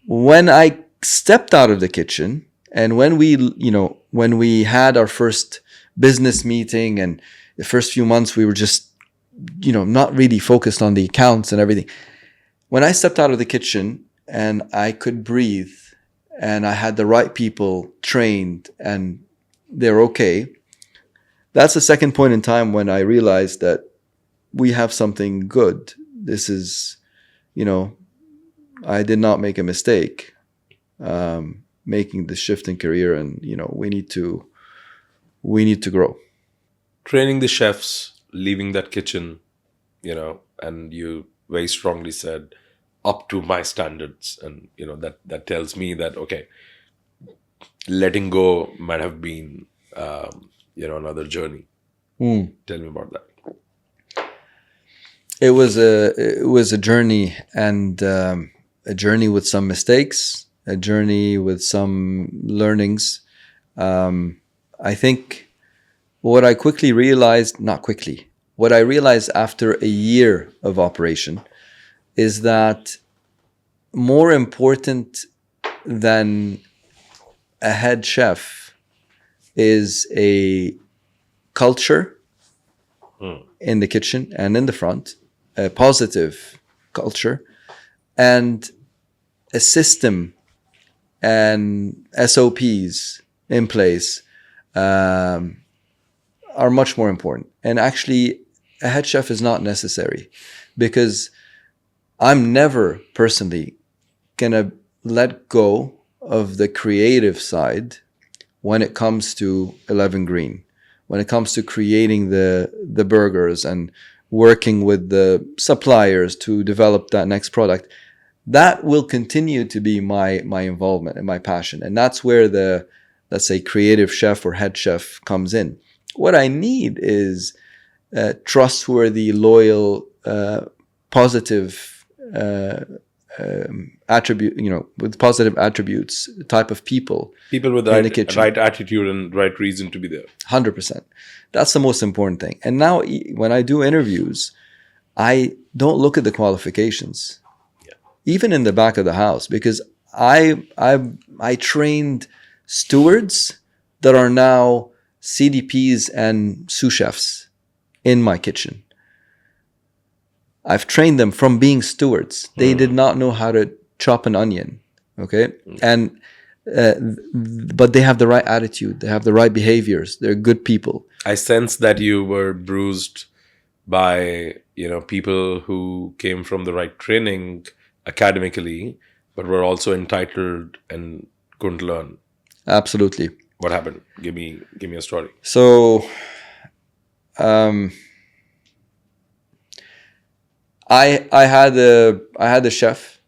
S2: When I stepped out of the kitchen, and when we had our first business meeting, and the first few months we were just, not really focused on the accounts and everything. When I stepped out of the kitchen and I could breathe and I had the right people trained and they're okay, that's the second point in time when I realized that we have something good. This is, I did not make a mistake making the shift in career, and we need to grow.
S1: Training the chefs, leaving that kitchen, and you very strongly said, up to my standards. And, that tells me that, okay, letting go might have been, another journey. Tell me about that.
S2: It was a journey, and a journey with some mistakes, a journey with some learnings. I think what I realized after a year of operation is that more important than a head chef is a culture in the kitchen and in the front, a positive culture, and a system and SOPs in place are much more important. And actually, a head chef is not necessary, because I'm never personally gonna let go of the creative side when it comes to 11 Green, when it comes to creating the burgers and working with the suppliers to develop that next product. That will continue to be my involvement and my passion. And that's where the, let's say, creative chef or head chef comes in. What I need is trustworthy, loyal, positive attribute, with positive attributes type of people.
S1: People with the right attitude and right reason to be there.
S2: 100%. That's the most important thing. And now when I do interviews, I don't look at the qualifications, even in the back of the house, because I trained stewards that are now CDPs and sous chefs in my kitchen. I've trained them from being stewards. They did not know how to chop an onion, okay? And but they have the right attitude. They have the right behaviors. They're good people.
S1: I sense that you were bruised by, people who came from the right training academically, but were also entitled and couldn't learn.
S2: Absolutely.
S1: What happened? Give me a story.
S2: I had a chef.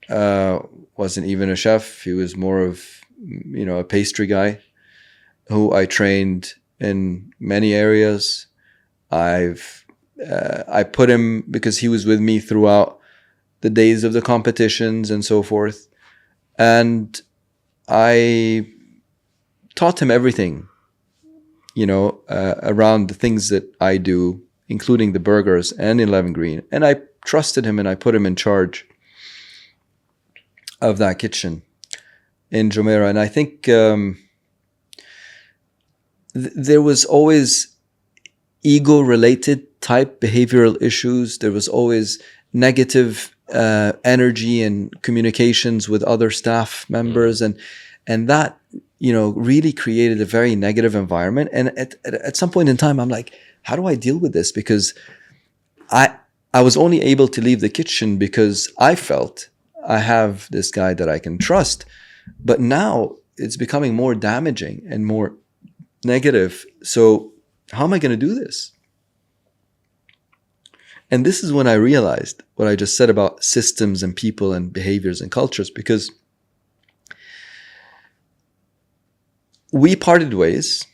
S2: Wasn't even a chef. He was more of, a pastry guy who I trained in many areas. I put him because he was with me throughout the days of the competitions and so forth. And I taught him everything, around the things that I do, including the burgers and 11 Green. And I trusted him and I put him in charge of that kitchen in Jumeirah. And I think there was always ego-related type behavioral issues. There was always negative energy and communications with other staff members, and that really created a very negative environment. And at some point in time, I'm like, how do I deal with this? Because I was only able to leave the kitchen because I felt I have this guy that I can trust. But now it's becoming more damaging and more negative. So how am I going to do this? And this is when I realized what I just said about systems and people and behaviors and cultures, because we parted ways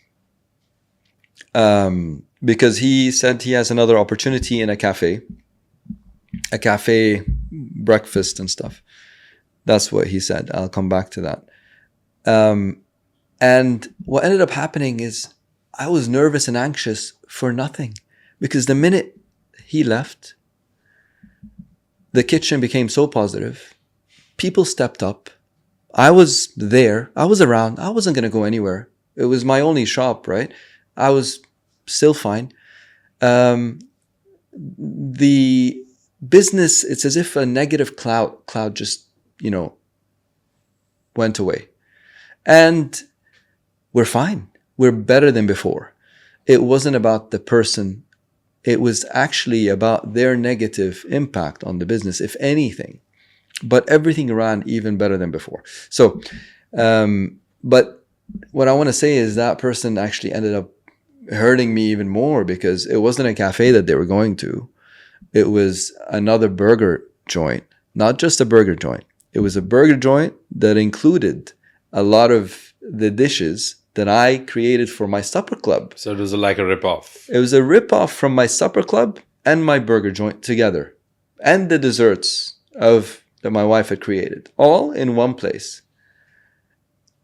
S2: because he said he has another opportunity in a cafe breakfast and stuff. That's what he said. I'll come back to that. And what ended up happening is I was nervous and anxious for nothing, because the minute he left, the kitchen became so positive. People stepped up. I was there. I was around. I wasn't going to go anywhere. It was my only shop, right? I was still fine. The business, it's as if a negative cloud just, went away. And we're fine. We're better than before. It wasn't about the person. It was actually about their negative impact on the business, if anything. But everything ran even better than before. So, but what I want to say is that person actually ended up hurting me even more, because it wasn't a cafe that they were going to. It was another burger joint, not just a burger joint. It was a burger joint that included a lot of the dishes that I created for my supper club.
S1: So it was like a rip-off.
S2: It was a rip-off from my supper club and my burger joint together, and the desserts that my wife had created, all in one place.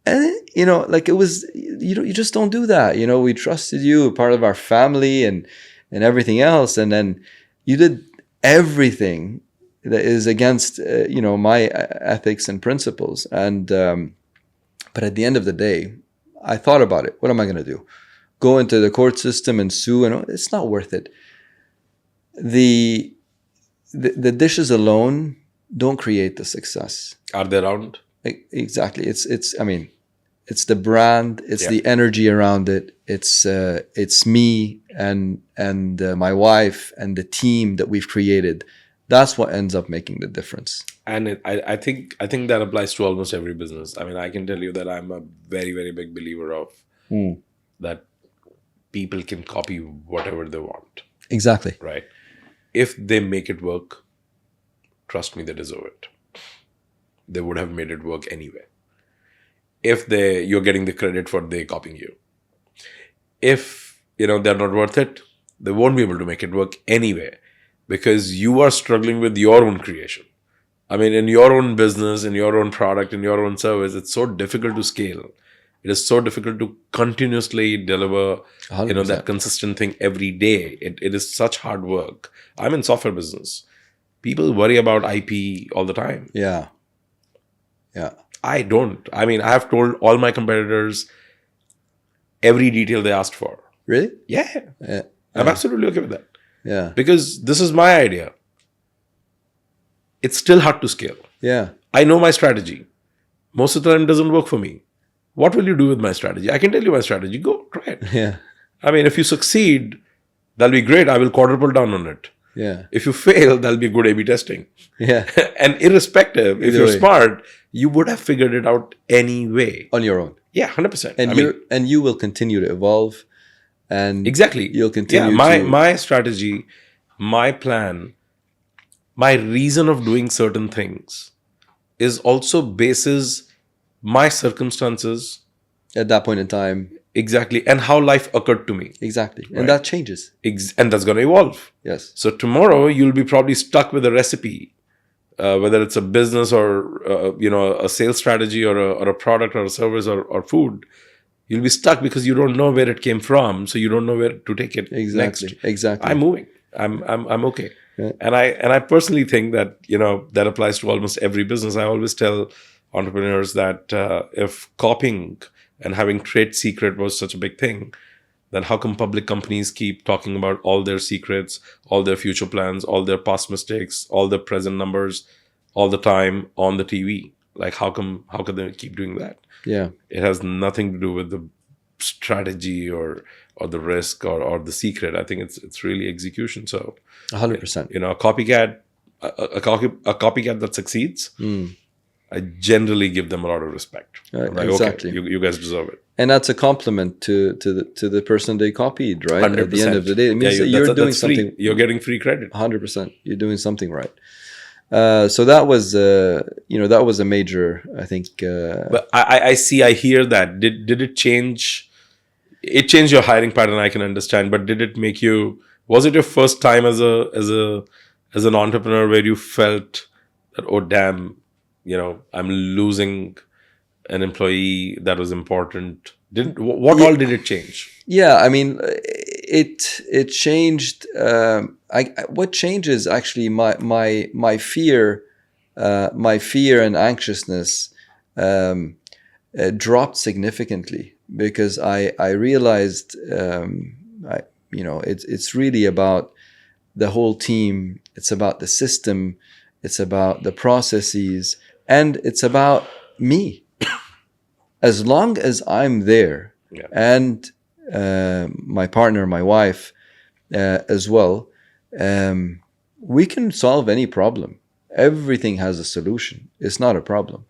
S2: And it was, you just don't do that. We trusted you, part of our family and everything else, and then you did everything that is against my ethics and principles. And but at the end of the day, I thought about it. What am I going to do? Go into the court system and sue? And it's not worth it. The dishes alone don't create the success.
S1: Are they round?
S2: Exactly. It's the brand. It's the energy around it. It's me and my wife and the team that we've created. That's what ends up making the difference.
S1: And I think that applies to almost every business. I can tell you that I'm a very, very big believer of that people can copy whatever they want.
S2: Exactly.
S1: Right. If they make it work, trust me, they deserve it. They would have made it work anyway. If you're getting the credit for they copying you. If they're not worth it, they won't be able to make it work anyway, because you are struggling with your own creation. In your own business, in your own product, in your own service, it's so difficult to scale. It is so difficult to continuously deliver,
S2: 100%.
S1: That consistent thing every day. It is such hard work. I'm in software business. People worry about IP all the time.
S2: Yeah.
S1: I don't. I have told all my competitors every detail they asked for.
S2: Really?
S1: Yeah. I'm absolutely okay with that.
S2: Yeah.
S1: Because this is my idea. It's still hard to scale.
S2: Yeah.
S1: I know my strategy. Most of the time it doesn't work for me. What will you do with my strategy? I can tell you my strategy. Go try it.
S2: Yeah.
S1: If you succeed, that'll be great. I will quadruple down on it.
S2: Yeah.
S1: If you fail, that'll be good A/B testing.
S2: Yeah.
S1: And irrespective, if you're smart, you would have figured it out anyway.
S2: On your own.
S1: Yeah, 100%.
S2: And you will continue to evolve, and
S1: exactly.
S2: You'll continue.
S1: My strategy, my plan my reason of doing certain things is also bases my circumstances
S2: At that point in time,
S1: exactly and how life occurred to me.
S2: exactly. And
S1: Right.
S2: that changes.
S1: And that's going to evolve.
S2: Yes.
S1: So tomorrow you'll be probably stuck with a recipe, whether it's a business or a sales strategy or a product or a service or food. You'll be stuck because you don't know where it came from, so you don't know where to take it
S2: Exactly.
S1: next.
S2: Exactly.
S1: I'm moving. I'm okay.
S2: Yeah.
S1: And I personally think that that applies to almost every business. I always tell entrepreneurs that if copying and having trade secret was such a big thing, then how come public companies keep talking about all their secrets, all their future plans, all their past mistakes, all their present numbers, all the time on the TV? Like how can they keep doing that?
S2: Yeah.
S1: It has nothing to do with the strategy or the risk or the secret. I think it's really execution. So
S2: 100%.
S1: a copycat, a copycat that succeeds, I generally give them a lot of respect. I'm like,
S2: exactly.
S1: okay, you guys deserve it.
S2: And that's a compliment to the person they copied, right?
S1: 100%.
S2: At the end of the day, it means that
S1: that's
S2: you're doing
S1: that's free.
S2: something.
S1: You're getting free credit.
S2: 100%. You're doing something right. So that was, that was a major, I think.
S1: But I hear that. Did it change? It changed your hiring pattern. I can understand. But did it make you? Was it your first time as an entrepreneur where you felt that, oh damn, I'm losing an employee that was important? What all did it change?
S2: Yeah, I mean, it changed. What changes actually my fear, and anxiousness dropped significantly because I realized it's really about the whole team. It's about the system. It's about the processes, and it's about me. As long as I'm there,
S1: Yeah.
S2: and my partner, my wife, as well, we can solve any problem. Everything has a solution. It's not a problem.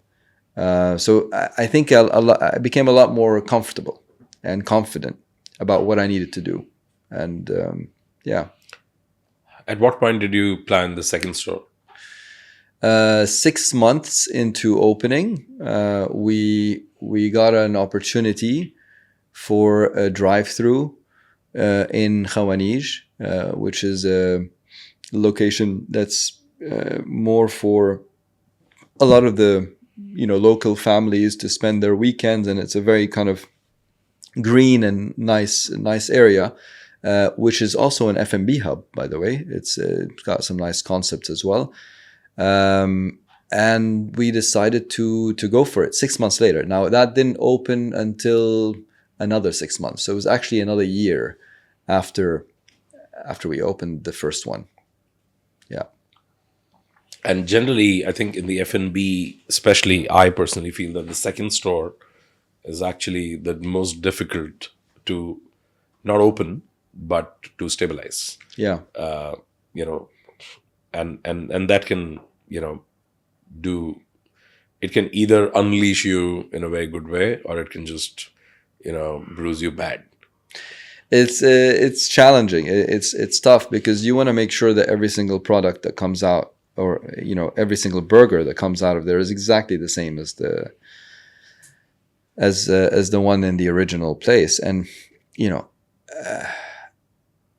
S2: So I think I became a lot more comfortable and confident about what I needed to do. And yeah.
S1: At what point did you plan the second store?
S2: 6 months into opening, we got an opportunity for a drive-through in Khawanij, which is a location that's more for a lot of the local families to spend their weekends, and it's a very kind of green and nice area, which is also an F&B hub, by the way. It's got some nice concepts as well. And we decided to go for it 6 months later. Now, that didn't open until another 6 months. So it was actually another year after we opened the first one. Yeah.
S1: And generally, I think in the F&B, especially, I personally feel that the second store is actually the most difficult to not open, but to stabilize.
S2: Yeah.
S1: And that can, it can either unleash you in a very good way, or it can just, bruise you bad.
S2: It's challenging. It's tough because you want to make sure that every single product that comes out, or every single burger that comes out of there, is exactly the same as the one in the original place. And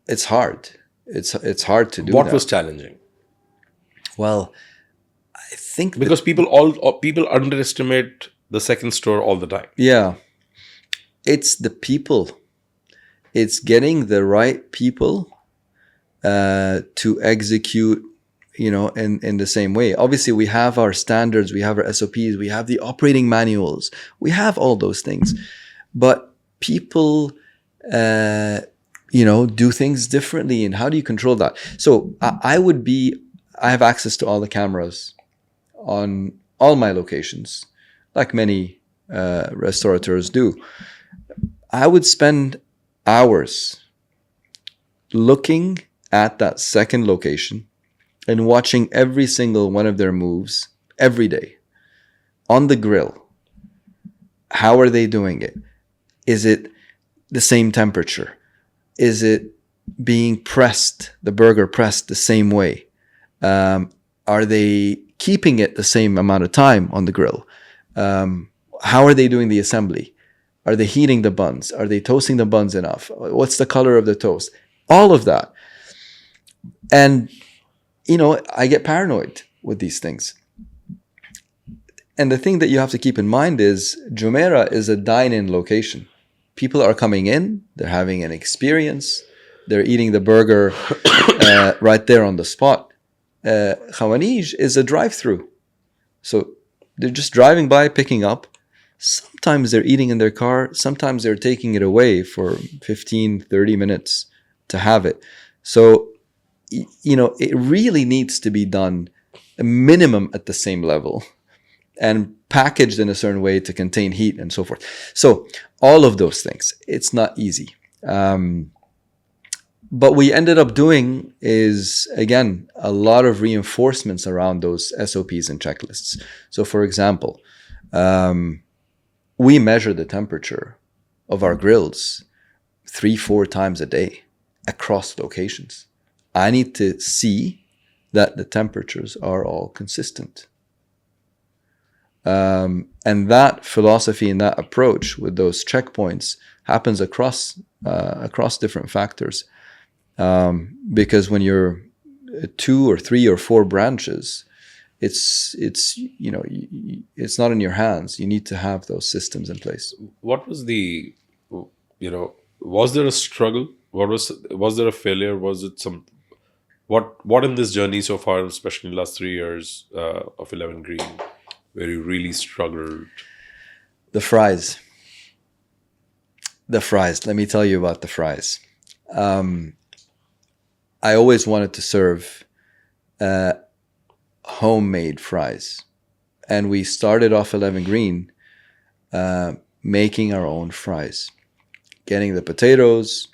S2: it's hard. It's hard to do.
S1: What
S2: that.
S1: was challenging?
S2: Well, I think
S1: because people underestimate the second store all the time.
S2: Yeah, it's the people. It's getting the right people to execute, in the same way. Obviously, we have our standards, we have our SOPs, we have the operating manuals, we have all those things. But people, do things differently. And how do you control that? So I have access to all the cameras on all my locations, like many restaurateurs do. I would spend hours looking at that second location and watching every single one of their moves every day on the grill. How are they doing it? Is it the same temperature? Is it being pressed, the burger pressed the same way? Are they keeping it the same amount of time on the grill? How are they doing the assembly? Are they heating the buns? Are they toasting the buns enough? What's the color of the toast? All of that. And, I get paranoid with these things. And the thing that you have to keep in mind is Jumeirah is a dine-in location. People are coming in, they're having an experience, they're eating the burger right there on the spot. Khawanij is a drive-through. So they're just driving by, picking up. Sometimes they're eating in their car. Sometimes they're taking it away for 15, 30 minutes to have it. So, it really needs to be done a minimum at the same level and packaged in a certain way to contain heat and so forth. So all of those things, it's not easy. But we ended up doing is, again, a lot of reinforcements around those SOPs and checklists. So for example, we measure the temperature of our grills 3-4 times a day across locations. I need to see that the temperatures are all consistent. And that philosophy and that approach with those checkpoints happens across different factors. Because when you're 2 or 3 or 4 branches, it's not in your hands. You need to have those systems in place.
S1: What was the, was there a struggle? Was there a failure? Was it what in this journey so far, especially in the last 3 years of 11 Green, where you really struggled?
S2: The fries. Let me tell you about the fries. I always wanted to serve homemade fries. And we started off 11 Green making our own fries. Getting the potatoes,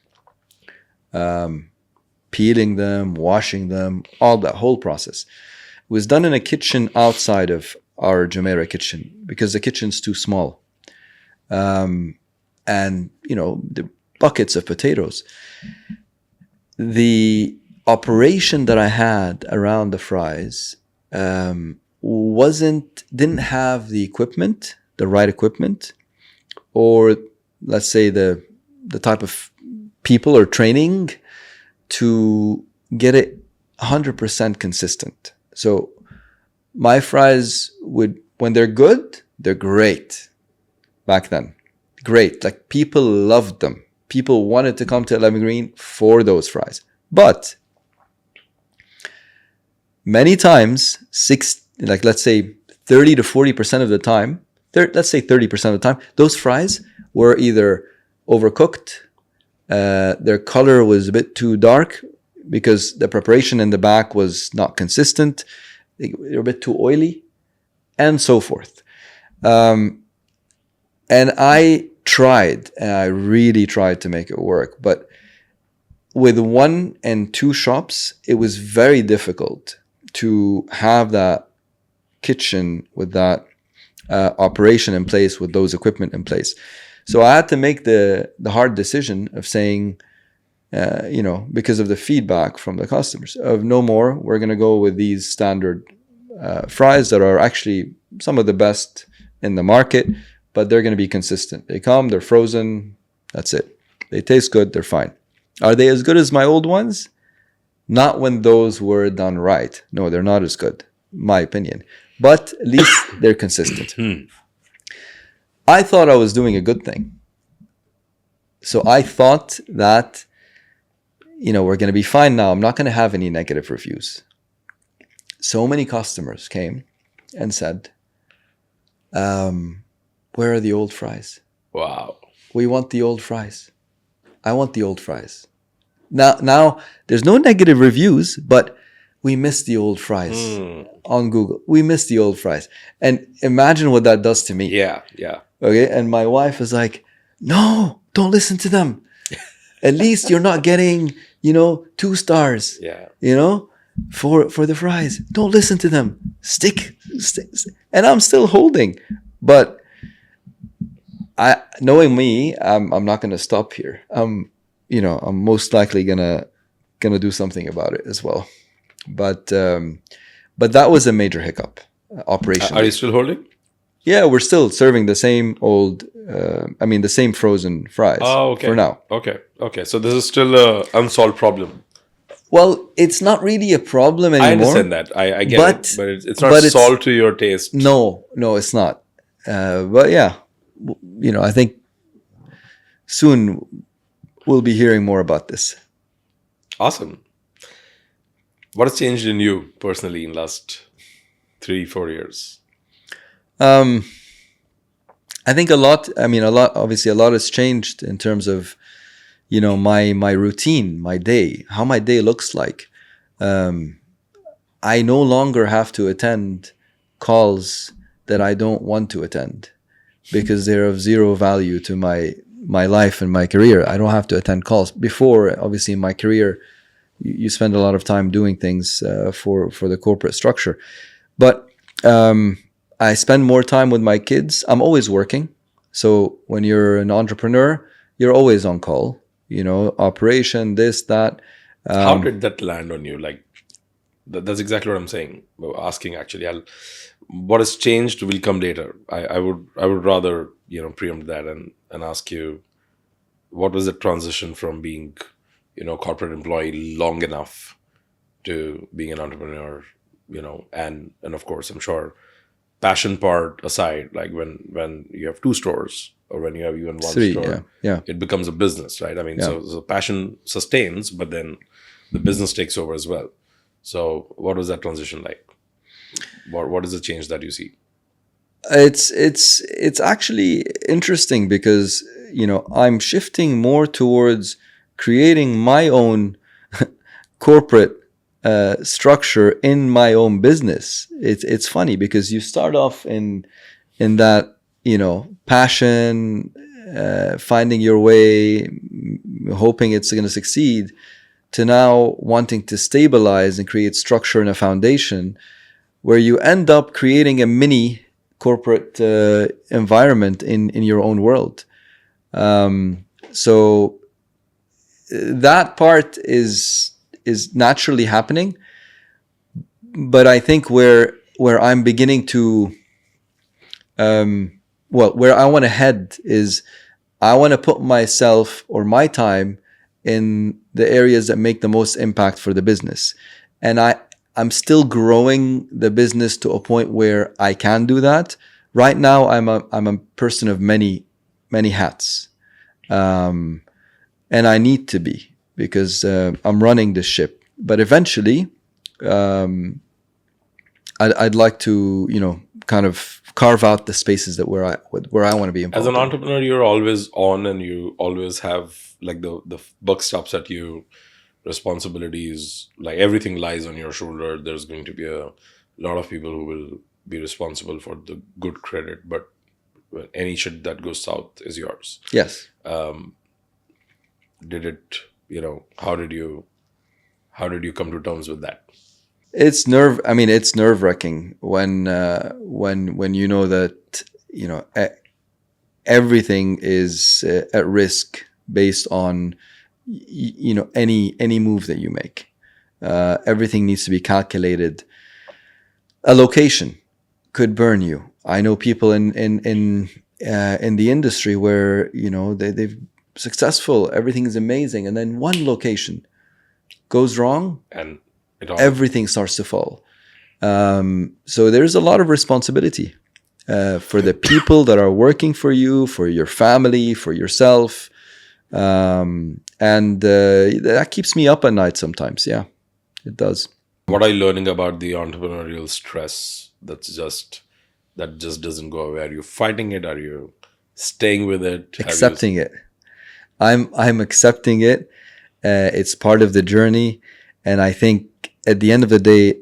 S2: peeling them, washing them, all that whole process. It was done in a kitchen outside of our Jumeirah kitchen because the kitchen's too small. And, the buckets of potatoes. The operation that I had around the fries didn't have the equipment, the right equipment, or let's say the type of people or training to get it 100% consistent. So my fries when they're good, they're great. Back then, great. Like people loved them. People wanted to come to 11 Green for those fries. But many times, let's say 30 to 40% of the time, let's say 30% of the time, those fries were either overcooked, their color was a bit too dark because the preparation in the back was not consistent, they were a bit too oily, and so forth. And I really tried to make it work. But with 1 and 2 shops, it was very difficult to have that kitchen with that operation in place, with those equipment in place. So I had to make the hard decision of saying, because of the feedback from the customers, of no more, we're going to go with these standard fries that are actually some of the best in the market, but they're going to be consistent. They come, they're frozen, that's it. They taste good, they're fine. Are they as good as my old ones? Not when those were done right. No, they're not as good, my opinion. But at least they're consistent. I thought I was doing a good thing. So I thought that, we're going to be fine now. I'm not going to have any negative reviews. So many customers came and said, where are the old fries?
S1: Wow.
S2: We want the old fries. I want the old fries. Now there's no negative reviews, but we miss the old fries on Google. We miss the old fries. And imagine what that does to me.
S1: Yeah.
S2: Okay. And my wife is like, no, don't listen to them. At least you're not getting, 2 stars.
S1: Yeah.
S2: For the fries. Don't listen to them. Stick. And I'm still holding. But knowing me, I'm not going to stop here. I'm most likely gonna do something about it as well. But But that was a major hiccup operation.
S1: Are you still holding?
S2: Yeah, we're still serving the same old, the same frozen fries
S1: Okay.
S2: for now.
S1: Okay. So this is still a unsolved problem.
S2: Well, it's not really a problem anymore.
S1: I understand that. I get
S2: but,
S1: it. But it's not solved to your taste.
S2: No, it's not. But yeah, I think soon we'll be hearing more about this.
S1: Awesome. What has changed in you personally in the last 3-4 years?
S2: I think a lot. Obviously, a lot has changed in terms of, my routine, my day, how my day looks like. I no longer have to attend calls that I don't want to attend because they're of zero value to my life and my career. I don't have to attend calls. Before, obviously, in my career, you spend a lot of time doing things for the corporate structure. But I spend more time with my kids. I'm always working. So when you're an entrepreneur, you're always on call, operation, this, that.
S1: How did that land on you? Like, that's exactly what I'm saying. Asking actually, what has changed will come later. I would rather, preempt that and ask you, what was the transition from being, corporate employee long enough to being an entrepreneur, and of course, I'm sure passion part aside, like when you have 2 stores or when you have even 1
S2: 3,
S1: store,
S2: yeah.
S1: It becomes a business, right? I mean, so passion sustains, but then the business takes over as well. So what was that transition like? What is the change that you see?
S2: It's actually interesting because, I'm shifting more towards creating my own corporate structure in my own business. It's funny because you start off in that, passion, finding your way, hoping it's going to succeed, to now wanting to stabilize and create structure and a foundation where you end up creating a mini corporate environment in your own world. So that part is naturally happening, but I think where I'm beginning to where I want to head is I want to put myself or my time in the areas that make the most impact for the business, and I'm still growing the business to a point where I can do that. Right now, I'm a person of many hats, and I need to be, because I'm running the ship. But eventually, I'd like to, kind of carve out the spaces that where I want to be involved.
S1: As an entrepreneur, you're always on, and you always have like the buck stops at you. Responsibilities, like everything lies on your shoulder. There's going to be a lot of people who will be responsible for the good credit, but any shit that goes south is yours.
S2: Yes.
S1: Did it, how did you come to terms with that?
S2: It's nerve-wracking when you know that everything is at risk based on any move that you make. Everything needs to be calculated. A location could burn you. I know people in the industry where they've successful, everything is amazing, and then one location goes wrong
S1: and
S2: everything starts to fall. So there's a lot of responsibility for the people that are working for you, for your family, for yourself. And that keeps me up at night sometimes. Yeah, it does.
S1: What are you learning about the entrepreneurial stress that just doesn't go away? Are you fighting it? Are you staying with it?
S2: Accepting it. I'm accepting it. It's part of the journey, and I think at the end of the day,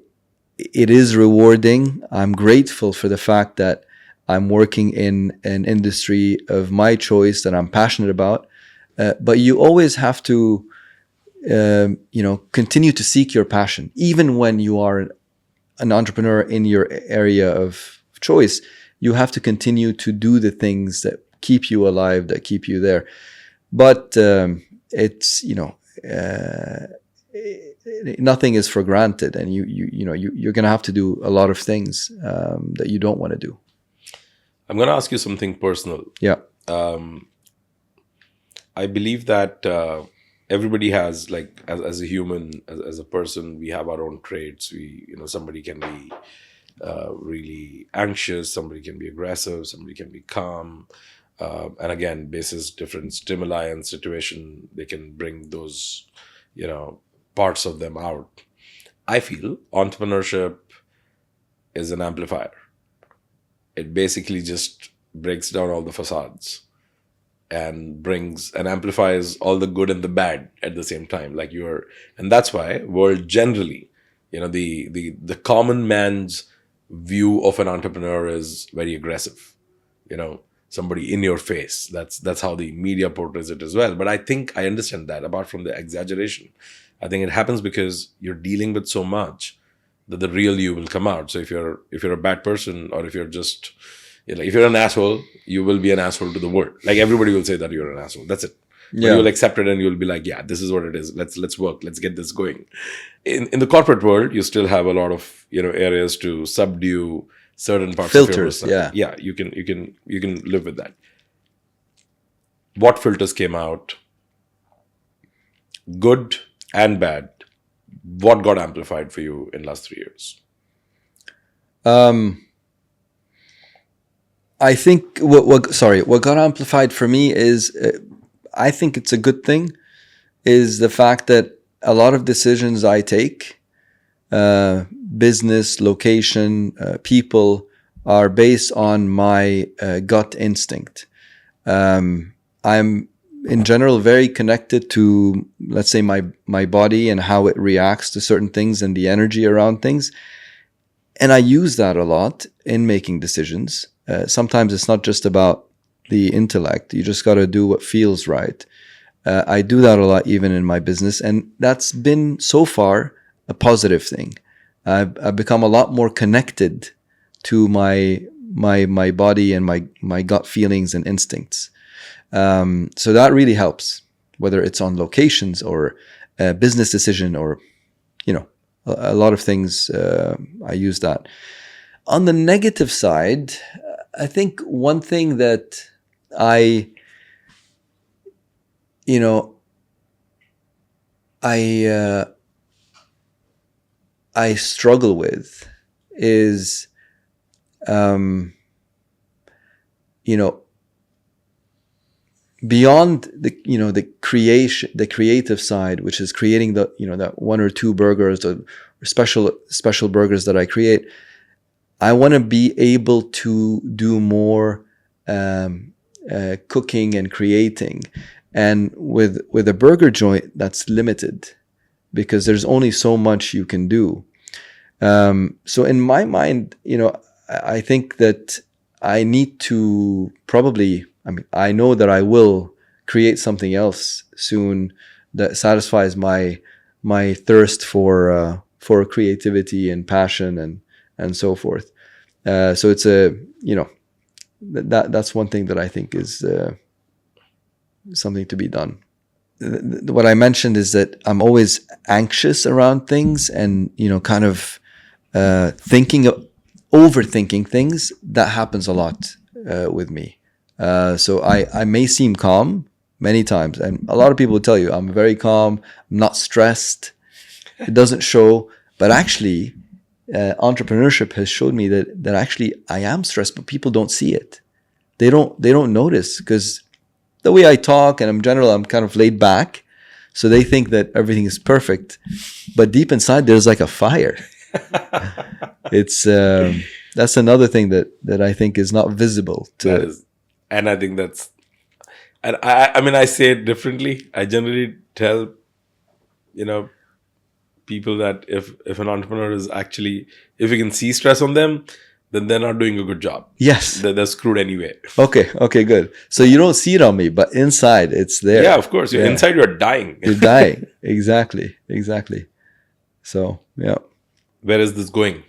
S2: it is rewarding. I'm grateful for the fact that I'm working in an industry of my choice that I'm passionate about. But you always have to, continue to seek your passion. Even when you are an entrepreneur in your area of choice, you have to continue to do the things that keep you alive, that keep you there. But nothing is for granted, and you're going to have to do a lot of things that you don't want to do.
S1: I'm going to ask you something personal.
S2: Yeah.
S1: I believe that everybody has, like, as a human, as a person, we have our own traits. Somebody can be really anxious, somebody can be aggressive, somebody can be calm. And again, basis different stimuli and situation, they can bring those, parts of them out. I feel entrepreneurship is an amplifier. It basically just breaks down all the facades and amplifies all the good and the bad at the same time. And that's why world generally, the common man's view of an entrepreneur is very aggressive. Somebody in your face. That's how the media portrays it as well. But I think I understand that, apart from the exaggeration. I think it happens because you're dealing with so much that the real you will come out. So if you're a bad person, or if you're just, if you're an asshole, you will be an asshole to the world. Like, everybody will say that you're an asshole. That's it. Yeah. But you'll accept it, and you'll be like, yeah, this is what it is. Let's work. Let's get this going. In the corporate world, you still have a lot of areas to subdue certain parts
S2: filters.
S1: Of your personality. Yeah, you can live with that. What filters came out? Good and bad. What got amplified for you in last 3 years?
S2: I think what got amplified for me is, I think it's a good thing, is the fact that a lot of decisions I take, business, location, people, are based on my gut instinct. I'm in general very connected to, let's say, my body and how it reacts to certain things and the energy around things. And I use that a lot in making decisions. Sometimes it's not just about the intellect. You just got to do what feels right. I do that a lot even in my business. And that's been so far a positive thing. I've become a lot more connected to my body and my gut feelings and instincts. So that really helps, whether it's on locations or a business decision or, a lot of things. I use that. On the negative side, I think one thing that I struggle with is, beyond the creative side, which is creating that one or two burgers or special burgers that I create. I want to be able to do more cooking and creating, and with a burger joint, that's limited because there's only so much you can do. So in my mind, I think that I need to probably, I know that I will create something else soon that satisfies my thirst for creativity and passion and so forth. So it's that's one thing that I think is something to be done. What I mentioned is that I'm always anxious around things and, kind of overthinking things. That happens a lot with me. So I may seem calm many times, and a lot of people will tell you I'm very calm, I'm not stressed. It doesn't show, but actually, entrepreneurship has showed me that actually I am stressed, but people don't see it. They don't notice, because the way I talk and in general, I'm kind of laid back, so they think that everything is perfect, but deep inside there's like a fire. It's that's another thing that I think is not visible to.
S1: And I think that's, and I say it differently. I generally tell, people that if an entrepreneur is actually, if you can see stress on them, then they're not doing a good job.
S2: Yes.
S1: They're screwed anyway.
S2: Okay, good. So you don't see it on me, but inside it's there.
S1: Yeah, of course. Inside you're dying.
S2: You're dying. Exactly. So, yeah.
S1: Where is this going?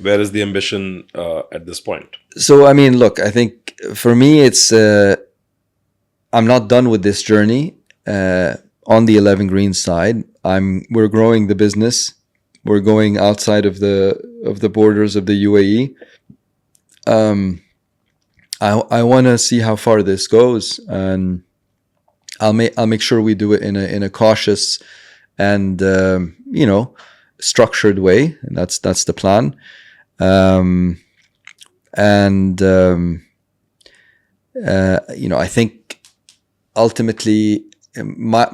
S1: Where is the ambition at this point?
S2: So, look, I think for me, it's, I'm not done with this journey. on the 11 Green side, we're growing the business. We're going outside of the borders of the UAE. I want to see how far this goes, and I'll make sure we do it in a cautious and structured way, and that's the plan. I think ultimately my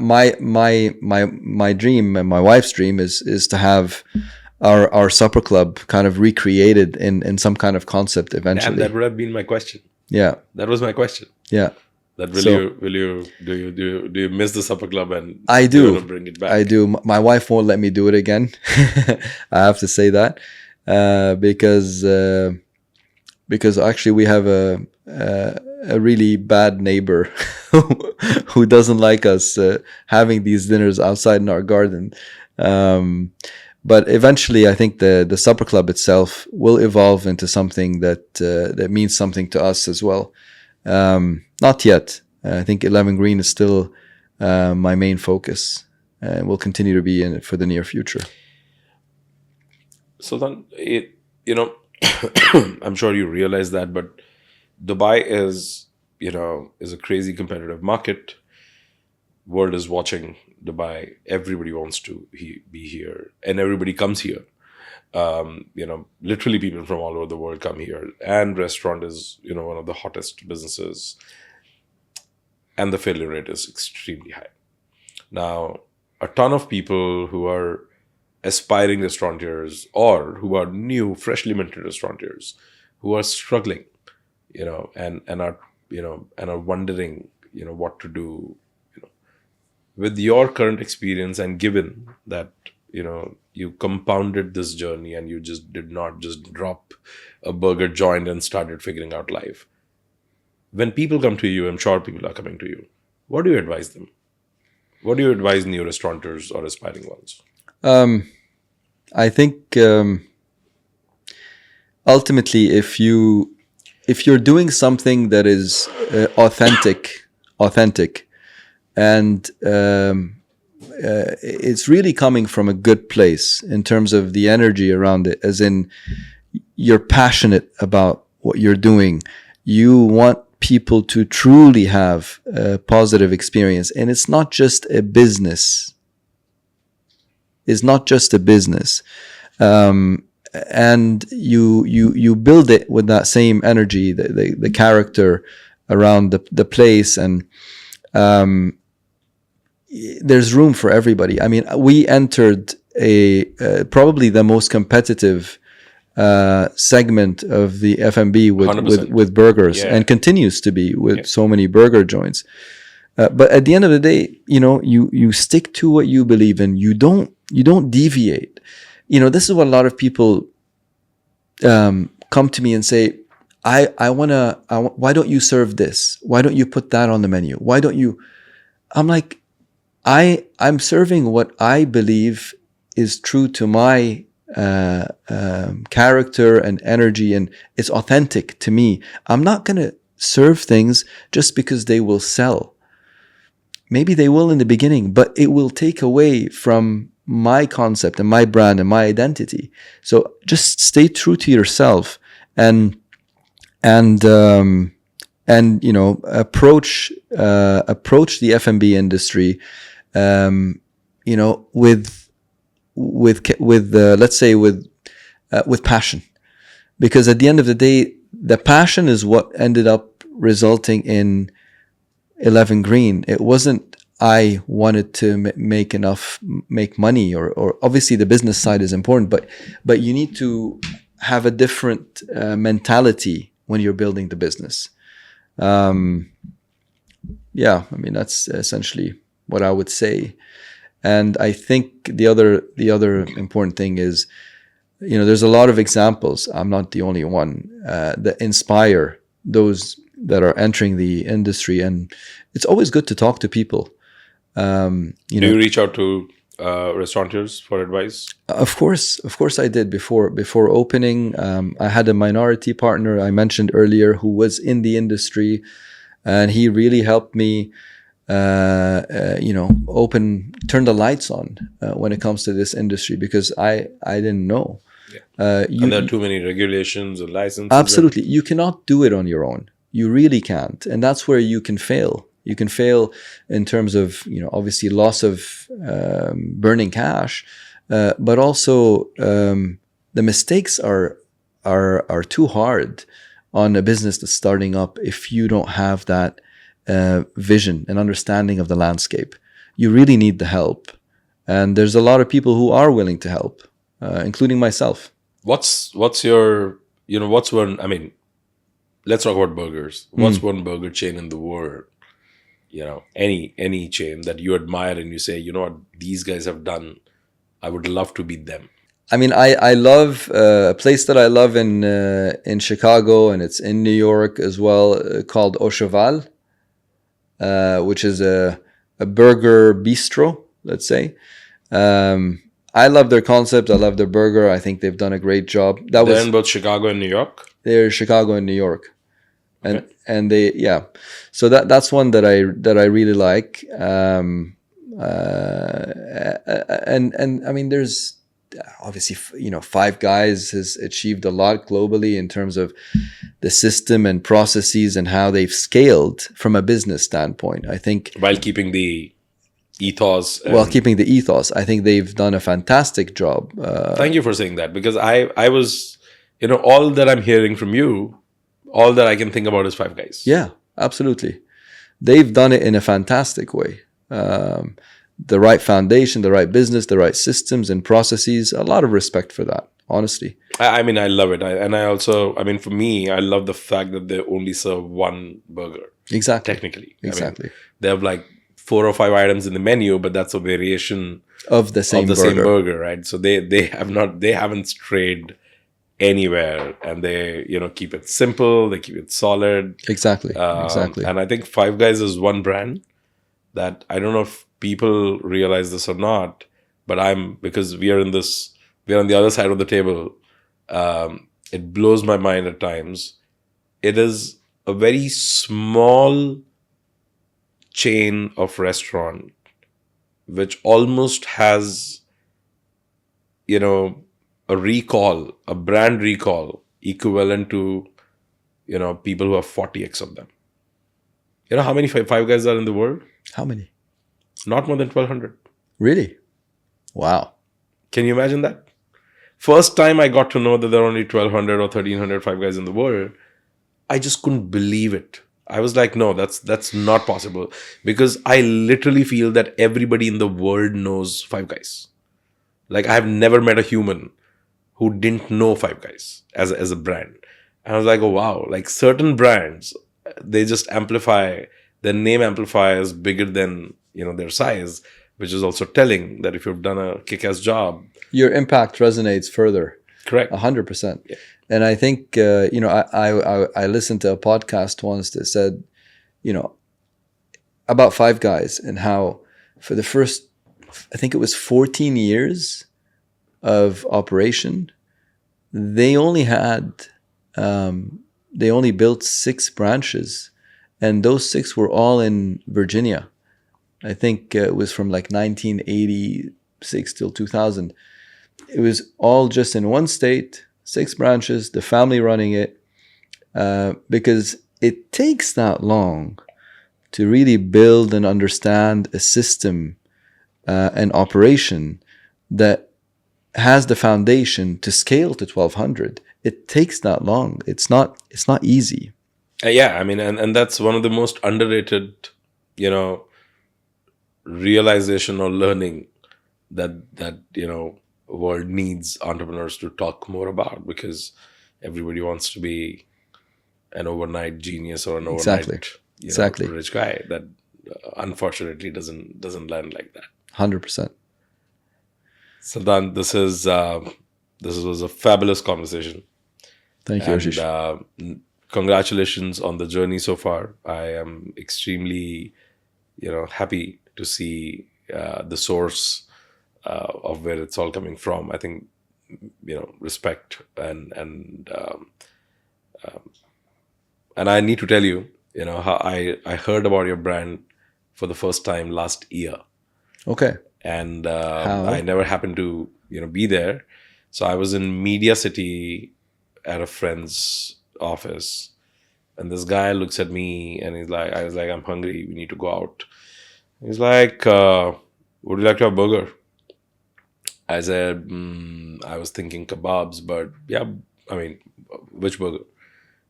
S2: dream and my wife's dream is to have our supper club kind of recreated in some kind of concept eventually.
S1: And that would have been my question.
S2: Yeah,
S1: that was my question.
S2: Yeah,
S1: that do you miss the supper club, and
S2: I do.
S1: You want to bring it back?
S2: I do. My wife won't let me do it again. I have to say that because actually we have a really bad neighbor who doesn't like us having these dinners outside in our garden. But eventually, I think the supper club itself will evolve into something that means something to us as well. Not yet. I think 11 Green is still my main focus, and will continue to be in it for the near future.
S1: Sultan, I'm sure you realize that, but Dubai is a crazy competitive market. World is watching Dubai. Everybody wants to be here, and everybody comes here. Literally people from all over the world come here, and restaurant is one of the hottest businesses, and the failure rate is extremely high. Now, a ton of people who are aspiring restaurateurs or who are new, freshly minted restaurateurs who are struggling, and are wondering, what to do. With your current experience, and given that you compounded this journey and you just did not just drop a burger joint and started figuring out life. When people come to you, I'm sure people are coming to you. What do you advise them? What do you advise new restaurateurs or aspiring ones?
S2: I think ultimately, if you're doing something that is authentic, and it's really coming from a good place in terms of the energy around it, as in you're passionate about what you're doing. You want people to truly have a positive experience, and it's not just a business. And you build it with that same energy, the character around the place, and there's room for everybody. I mean, we entered probably the most competitive segment of the F&B with burgers, and continues to be with so many burger joints. But at the end of the day, you stick to what you believe in. You don't deviate. This is what a lot of people come to me and say, why don't you serve this? Why don't you put that on the menu? Why don't you? I'm like, I'm serving what I believe is true to my character and energy, and it's authentic to me. I'm not going to serve things just because they will sell. Maybe they will in the beginning, but it will take away from my concept and my brand and my identity. So just stay true to yourself, and approach the F&B industry, with passion, because at the end of the day, the passion is what ended up resulting in 11 Green. It wasn't I wanted to make money, or obviously the business side is important, but you need to have a different mentality when you're building the business. That's essentially what I would say. And I think the other important thing is, there's a lot of examples. I'm not the only one that inspire those that are entering the industry, and it's always good to talk to people. Do you
S1: reach out to restaurateurs for advice?
S2: Of course I did before opening. I had a minority partner I mentioned earlier who was in the industry, and he really helped me turn the lights on when it comes to this industry, because I didn't know.
S1: And there are too many regulations and licenses.
S2: Absolutely. You cannot do it on your own. You really can't. And that's where you can fail. You can fail in terms of, obviously loss of burning cash, but also the mistakes are too hard on a business that's starting up if you don't have that vision and understanding of the landscape. You really need the help. And there's a lot of people who are willing to help, including myself.
S1: What's your, what's one, I mean, let's talk about burgers. What's one burger chain in the world, any chain that you admire and you say, you know what, these guys have done, I would love to be them?
S2: I mean, I love a place that I love in Chicago, and it's in New York as well, called Au Cheval, which is a burger bistro, let's say. I love their concept. I love their burger. I think they've done a great job.
S1: They're in both Chicago and New York?
S2: They're Chicago and New York.
S1: Okay.
S2: And they, yeah. So that's one that I really like. And I mean, there's obviously, Five Guys has achieved a lot globally in terms of the system and processes and how they've scaled from a business standpoint. I think
S1: while keeping the ethos.
S2: Keeping the ethos, I think they've done a fantastic job.
S1: Thank you for saying that, because I was, all that I'm hearing from you, all that I can think about is Five Guys.
S2: Yeah, absolutely. They've done it in a fantastic way. The right foundation, the right business, the right systems and processes. A lot of respect for that, honestly.
S1: I mean, I love it. For me, I love the fact that they only serve one burger.
S2: Exactly.
S1: Technically.
S2: Exactly.
S1: They have like 4 or 5 items in the menu, but that's a variation
S2: of the same
S1: burger, right? So they haven't strayed anywhere, and they keep it simple, they keep it solid.
S2: Exactly. Exactly.
S1: And I think Five Guys is one brand that I don't know if people realize this or not, but because we are on the other side of the table. It blows my mind at times. It is a very small chain of restaurant which almost has a brand recall equivalent to people who have 40x of them. How many Five Guys are in the world?
S2: How many?
S1: Not more than 1,200.
S2: Really? Wow.
S1: Can you imagine that? First time I got to know that there are only 1,200 or 1,300 Five Guys in the world, I just couldn't believe it. I was like, no, that's not possible, because I literally feel that everybody in the world knows Five Guys. Like, I have never met a human who didn't know Five Guys as a brand. And I was like, oh wow, like certain brands, they just amplify, their name amplifiers bigger than their size, which is also telling that if you've done a kick-ass job,
S2: your impact resonates further.
S1: Correct.
S2: 100%.
S1: Yeah.
S2: And I think, I listened to a podcast once that said, about Five Guys, and how for the first, I think it was 14 years of operation, they only built 6 branches, and those 6 were all in Virginia. I think it was from like 1986 till 2000. It was all just in one state, 6 branches, the family running it, because it takes that long to really build and understand a system and operation that has the foundation to scale to 1,200. It takes that long. It's not easy.
S1: And that's one of the most underrated, realization or learning that world needs entrepreneurs to talk more about, because everybody wants to be an overnight genius or an overnight rich guy. That unfortunately doesn't land like that.
S2: 100%.
S1: Sultan, this was a fabulous conversation.
S2: Thank you, Ashish.
S1: Congratulations on the journey so far. I am extremely happy to see the source of where it's all coming from. I think respect and I need to tell you how I heard about your brand for the first time last year.
S2: Okay.
S1: And
S2: How?
S1: I never happened to be there. So I was in Media City at a friend's office, and this guy looks at me and he's like, I was like, I'm hungry, we need to go out. He's like, would you like to have a burger? I said, I was thinking kebabs, but yeah, I mean, which burger?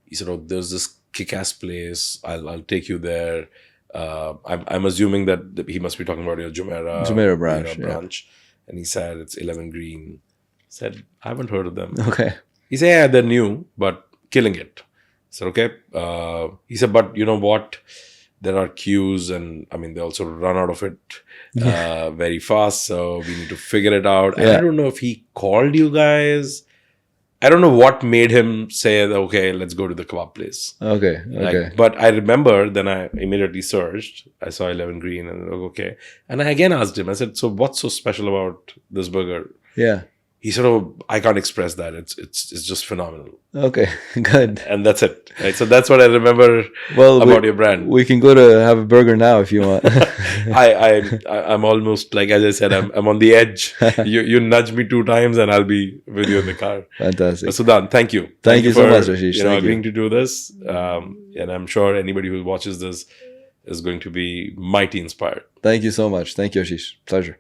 S1: He said, oh, there's this kick-ass place. I'll take you there. I'm assuming that he must be talking about your
S2: Jumeirah branch, yeah.
S1: branch. And he said, it's 11 Green. I said, I haven't heard of them.
S2: Okay.
S1: He said, yeah, they're new, but killing it. I said, okay. He said, but you know what? There are queues, and I mean, they also run out of it very fast. So we need to figure it out.
S2: Yeah.
S1: And I don't know if he called you guys. I don't know what made him say, okay, let's go to the kebab place.
S2: Okay.
S1: But I remember then I immediately searched. I saw 11 Green and okay. And I again asked him, I said, so what's so special about this burger?
S2: Yeah.
S1: He said, oh, I can't express that. It's just phenomenal.
S2: Okay, good.
S1: And that's it. Right? So that's what I remember about your brand.
S2: We can go to have a burger now if you want.
S1: I'm almost, like, as I said, I'm on the edge. You nudge me 2 times and I'll be with you in the car.
S2: Fantastic.
S1: Sultan, thank you.
S2: Thank you so much, Ashish.
S1: You know, agreeing to do this. And I'm sure anybody who watches this is going to be mighty inspired.
S2: Thank you so much. Thank you, Ashish. Pleasure.